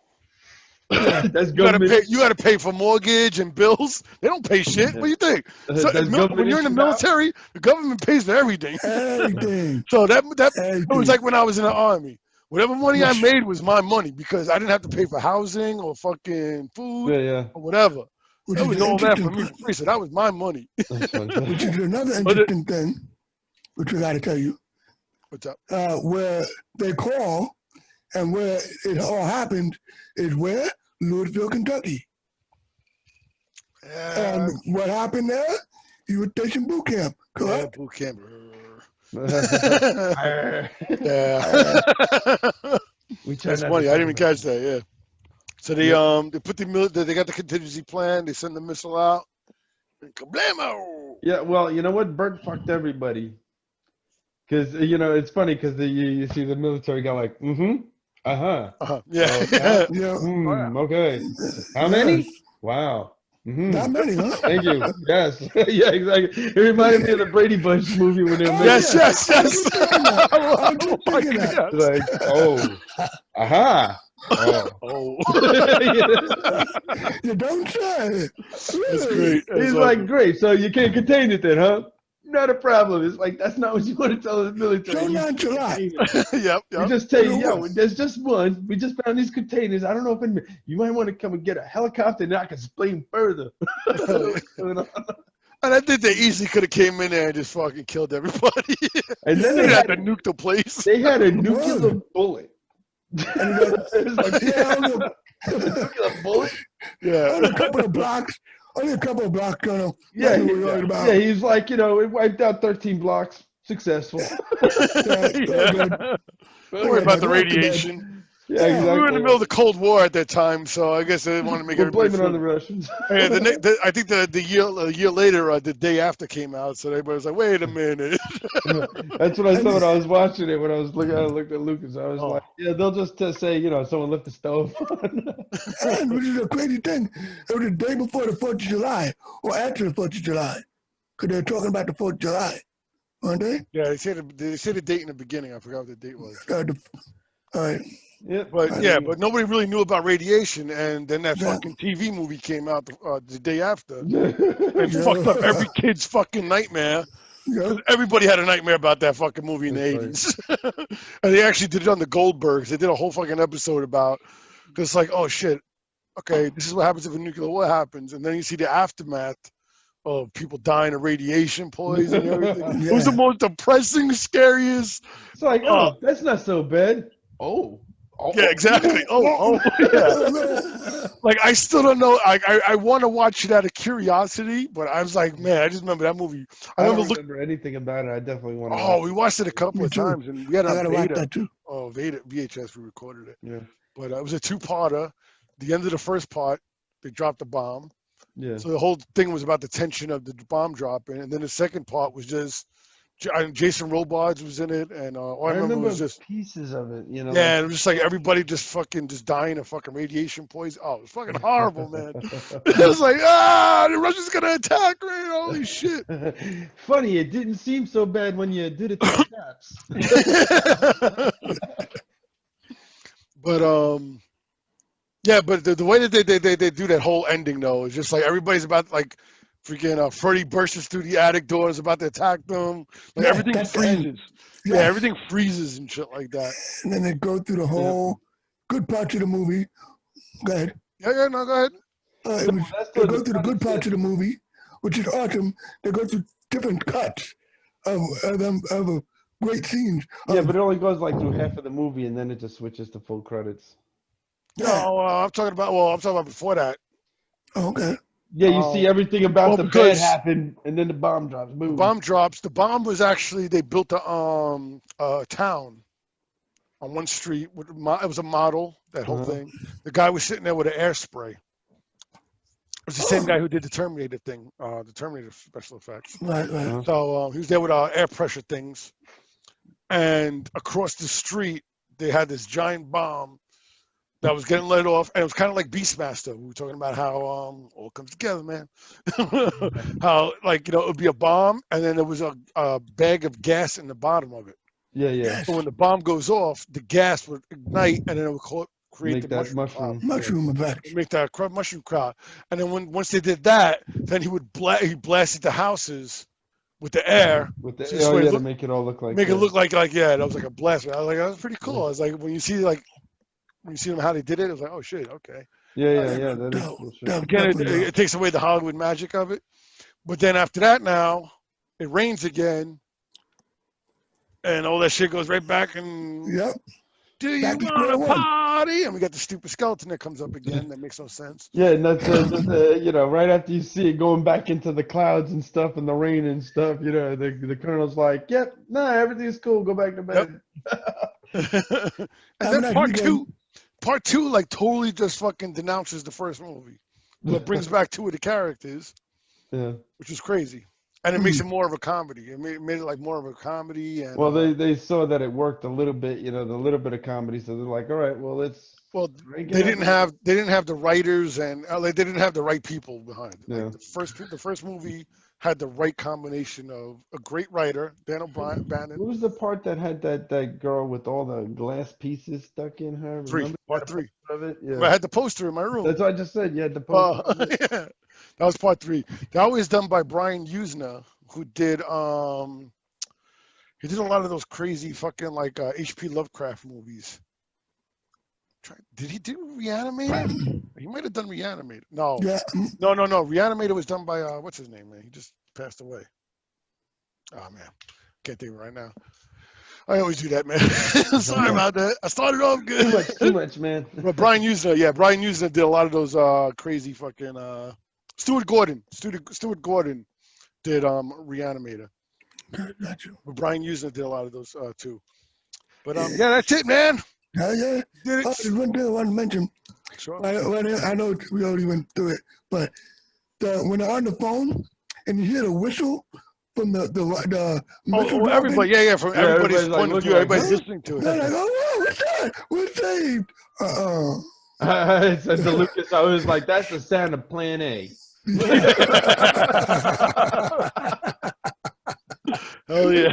That's You gotta government. pay. You gotta pay for mortgage and bills. They don't pay shit. What do you think? So That's government when you're in the issue now? military, the government pays for everything. everything. So that it Everything. was like when I was in the army. Whatever money I made was my money because I didn't have to pay for housing or fucking food Yeah. or whatever. Which It is was an all that for interesting me for free. So that was my money. That's funny. Which is another But it- interesting thing, which I got to tell you, What's up? where they call and where it all happened is where? Louisville, Kentucky. Yeah, And what happened there? You were station boot camp, yeah, correct? boot camp. Yeah. Yeah. We try That's not funny. to I talk didn't even about catch that. Yeah. So they Yep. they put they got the contingency plan. They send the missile out. And kablamo! Yeah, well, you know what? Bert fucked everybody. Because, you know, it's funny because you see the military guy like, uh-huh. Yeah. Oh, yeah? Yeah. Okay. How Yes. many? Wow. Not many, huh? Thank you. Yes. Yeah, exactly. It reminded me of the Brady Bunch movie when they're Oh, making Yes, yeah. yes, I was yes. just thinking that. I was just Oh my thinking that. God. like, oh, aha. Oh. Oh, You don't say. that's Really? great. That's He's awesome. like, great. So you can't contain it then, huh? Not a problem. It's like, that's not what you want to tell the military. So You nonchalant. contain it. Yep, We yep. just tell you, You know yo, what? there's just one. We just found these containers. I don't know if you might want to come and get a helicopter, and I can explain further. And I think they easily could have came in there and just fucking killed everybody. And then They they had had, to nuke the place. they had a nuclear bullet. And then, It was like, yeah, only nuclear bullet? Yeah. a couple of blocks. Only a couple of blocks, Colonel. Yeah, That's what we're worried about. yeah, he's like, you know, it wiped out 13 blocks. Successful. Yeah. Don't worry about the Right to bed. radiation. Yeah, Yeah. We were in the exactly. middle of the Cold War at that time, so I guess they didn't want to make We'll everybody blame it on the feel. Russians. Yeah, I think a year later, the day after came out, so everybody was like, "Wait a minute." That's what I thought when I was watching it. When I was looking, I looked at Lucas. I was Oh. like, "Yeah, they'll just say, you know, someone left the stove." And which is a crazy thing. It was the day before the 4th of July, or after the 4th of July. Because they were talking about the 4th of July, weren't they? Yeah, they said the date in the beginning. I forgot what the date was. All right. Yeah, But yeah, but nobody really knew about radiation, and then that Yeah. fucking TV movie came out the day after, and Yeah. fucked up every kid's fucking nightmare. Yeah. Everybody had a nightmare about that fucking movie in the That's 80s. And they actually did it on the Goldbergs. They did a whole fucking episode about, because like, oh shit, okay, this is what happens if a nuclear war happens. And then you see the aftermath of people dying of radiation poisoning and everything. It was the most depressing, scariest. It's like, oh, that's not so bad. Oh. Yeah, exactly. Oh, yeah. Like, I still don't know. I want to watch it out of curiosity, but I was like, man, I just remember that movie. I don't remember remember anything about it. I definitely want to. Oh, we watched it a couple Me of too. times, and we had it I on gotta watch Veda. that too. Oh, Veda VHS. We recorded it, Yeah. but it was a two-parter. The end of the first part, they dropped the bomb. Yeah. So the whole thing was about the tension of the bomb dropping, and then the second part was just Jason Robards was in it, and all I remember was just pieces of it. You know. yeah, it was just like everybody just dying of fucking radiation poison. Oh, it was fucking horrible, man. It was like, the Russians gonna attack, man. Holy shit. Funny, it didn't seem so bad when you did it to the caps. But yeah, but the way that they do that whole ending though is just like everybody's about like freaking Freddy bursts through the attic door, is about to attack them. Like Yeah, everything that's the end. freezes. Yeah, everything freezes and shit like that. And then they go through the whole good parts of the movie. Go ahead. Yeah, no, go ahead. They go through the good parts of the movie, which is awesome. They go through different cuts of great scenes. Yeah, but it only goes like through half of the movie, and then it just switches to full credits. No, I'm talking about before that. Oh, okay. Yeah, you see everything about the bad because happen, and then the bomb drops. the Boom. bomb drops. The bomb was actually they built a town on one street. It was a model. That whole thing. The guy was sitting there with an air spray. It was the same guy who did the Terminator thing, the Terminator special effects. Right, right. So he was there with air pressure things, and across the street they had this giant bomb that was getting let off, and it was kind of like Beastmaster. We were talking about how all comes together, man. How like it would be a bomb, and then there was a bag of gas in the bottom of it. Yeah, yeah. So when the bomb goes off, the gas would ignite, and then it would create Make the that mushroom cloud. Mushroom effect. Make that mushroom cloud, and then once they did that, then he blasted the houses with the air. With the So to make it all look like it look like yeah, that was like a blast. I was like, that was pretty cool. I was like, when you see them how they did it, it was like, oh shit, okay. Yeah. That is cool shit. Again, it takes away the Hollywood magic of it. But then after that, now it rains again, and all that shit goes right back. And Yep. do you Back to want square to one. party? And we got the stupid skeleton that comes up again. That makes no sense. Yeah, and that's right after you see it going back into the clouds and stuff and the rain and stuff, the colonel's like, "Yep, everything's cool. Go back to bed." And then part two, like totally just fucking denounces the first movie, but brings back two of the characters, which is crazy, and it makes it more of a comedy. It made it like more of a comedy. And well, they saw that it worked a little bit, the little bit of comedy, so they're like, all right, well, let's. Well, they didn't have the writers and they didn't have the right people behind it. Yeah. Like the first movie had the right combination of a great writer, Dan O'Bannon. What was the part that had that girl with all the glass pieces stuck in her? Part three of it. Yeah. I had the poster in my room. That's what I just said. You had the poster. Yeah, that was part 3. That was done by Brian Usna, who did he did a lot of those crazy fucking like H.P. Lovecraft movies. Did he do Reanimator? He might have done Reanimator. No. Yeah. No. Reanimator was done by what's his name, man? He just passed away. Oh man, can't think of it right now. I always do that, man. Sorry about that. I started off good. Too much, man. But Brian Usna did a lot of those crazy fucking. Stuart Gordon did Reanimator. Gotcha. But Brian Usna did a lot of those too. But yeah, that's it, man. Yeah. Did it. There's one thing I want to mention. Sure. I know we already went through it, but when they're on the phone and you hear the whistle from the missile everybody, dropping, from everybody's like, point of view, everybody's listening to they're it. like, oh, what's that? We're saved. I said to Lucas, I was like, that's the sound of Plan A. Oh yeah.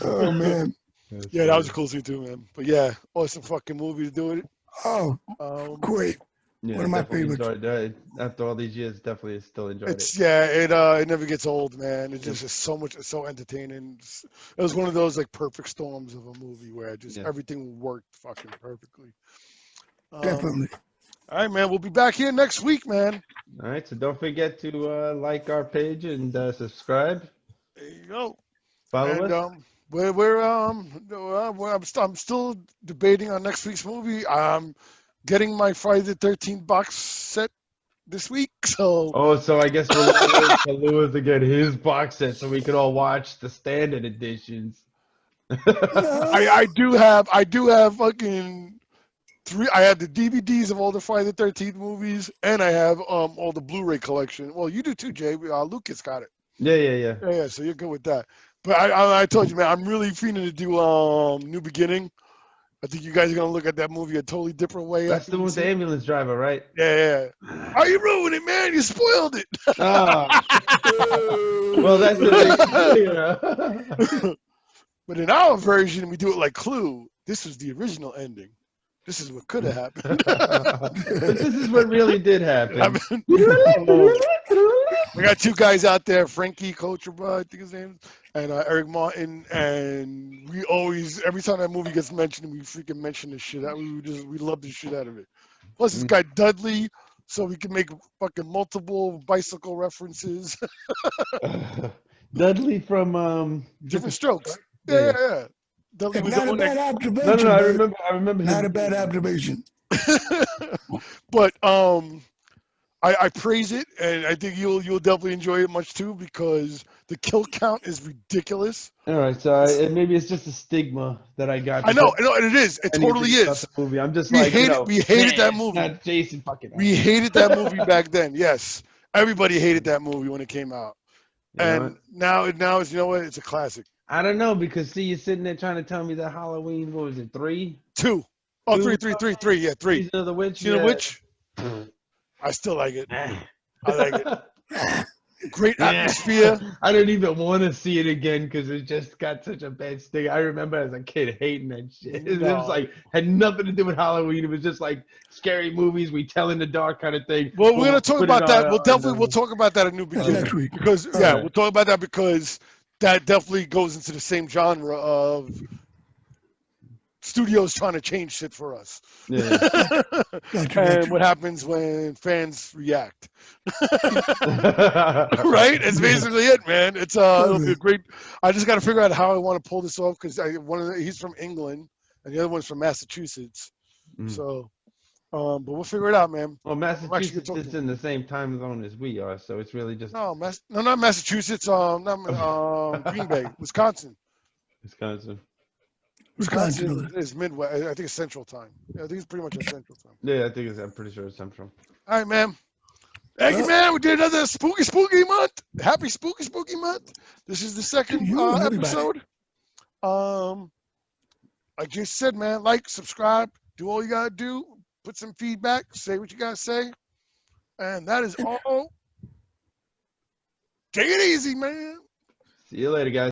Oh man. Yeah, that was a cool scene too, man. But yeah, awesome fucking movie to do it. Oh, great. Yeah, One of my definitely favorites. enjoyed that. After all these years, definitely still enjoyed it. It never gets old, man. It's just so much. It's so entertaining. It was one of those like perfect storms of a movie where just everything worked fucking perfectly. Definitely. All right, man. We'll be back here next week, man. All right, so don't forget to like our page and subscribe. There you go. Follow us. I'm still debating on next week's movie. I'm getting my Friday the 13th box set this week, so. Oh, so I guess we're waiting for Lewis to get his box set so we can all watch the standard editions. I do have fucking 3. I have the DVDs of all the Friday the 13th movies, and I have all the Blu-ray collection. Well, you do too, Jay. Lucas got it. Yeah. Yeah. So you're good with that. But I told you, man, I'm really feeling to do New Beginning. I think you guys are gonna look at that movie a totally different way. That's the one with the ambulance driver, right? Yeah. Oh, you ruined it, man. You spoiled it. Well, that's the thing. But in our version, we do it like Clue. This was the original ending. This is what could have happened. But this is what really did happen. We got 2 guys out there, Frankie Kocherba, I think his name, and Eric Martin, and we always, every time that movie gets mentioned, we freaking mention the shit out. We love the shit out of it. Plus, this guy Dudley, so we can make fucking multiple bicycle references. Dudley from Different Strokes. Yeah, Yeah, yeah. yeah, yeah. Dudley It's was the not a one bad that. observation. No. I Bert. remember Not him. a bad observation. But I praise it, and I think you'll definitely enjoy it much too because the kill count is ridiculous. All right, so maybe it's just a stigma that I got. I know, and it is. It totally Anything about is. the movie. I'm just We like, hated, we hated that it's movie. not Jason fucking. We hated that movie back then. Yes, everybody hated that movie when it came out, You know and now it's you know what? It's a classic. I don't know because see, you're sitting there trying to tell me that Halloween. What was it? 3? 2. Oh, Two? 3. Yeah, 3. Season of the Witch. Season of the Witch. I still like it. I like it. Great atmosphere. I don't even want to see it again because it just got such a bad sting. I remember as a kid hating that shit. It was like had nothing to do with Halloween. It was just like scary movies we tell in the dark kind of thing. Well, we're gonna talk Put it about that. on- We'll on definitely the- we'll talk about that in New Beginning Next week. because All yeah, right. we'll talk about that because that definitely goes into the same genre of studios trying to change shit for us. Yeah. And what happens when fans react. Right? It's basically it, man. It's it'll be a great. I just got to figure out how I want to pull this off because he's from England and the other one's from Massachusetts. Mm. So, but we'll figure it out, man. Well, Massachusetts talking- is in the same time zone as we are, so it's really just No, not Massachusetts. Not Green Bay, Wisconsin. Wisconsin. Wisconsin. is Midwest. I think it's Central Time. Yeah, I think it's pretty much a Central Time. Yeah, I'm pretty sure it's Central. All right, man. Thank you, man. We did another spooky month. Happy spooky month. This is the second You and everybody. episode. Like just said, man, like, subscribe, do all you gotta do. Put some feedback. Say what you gotta say, and that is all. Take it easy, man. See you later, guys.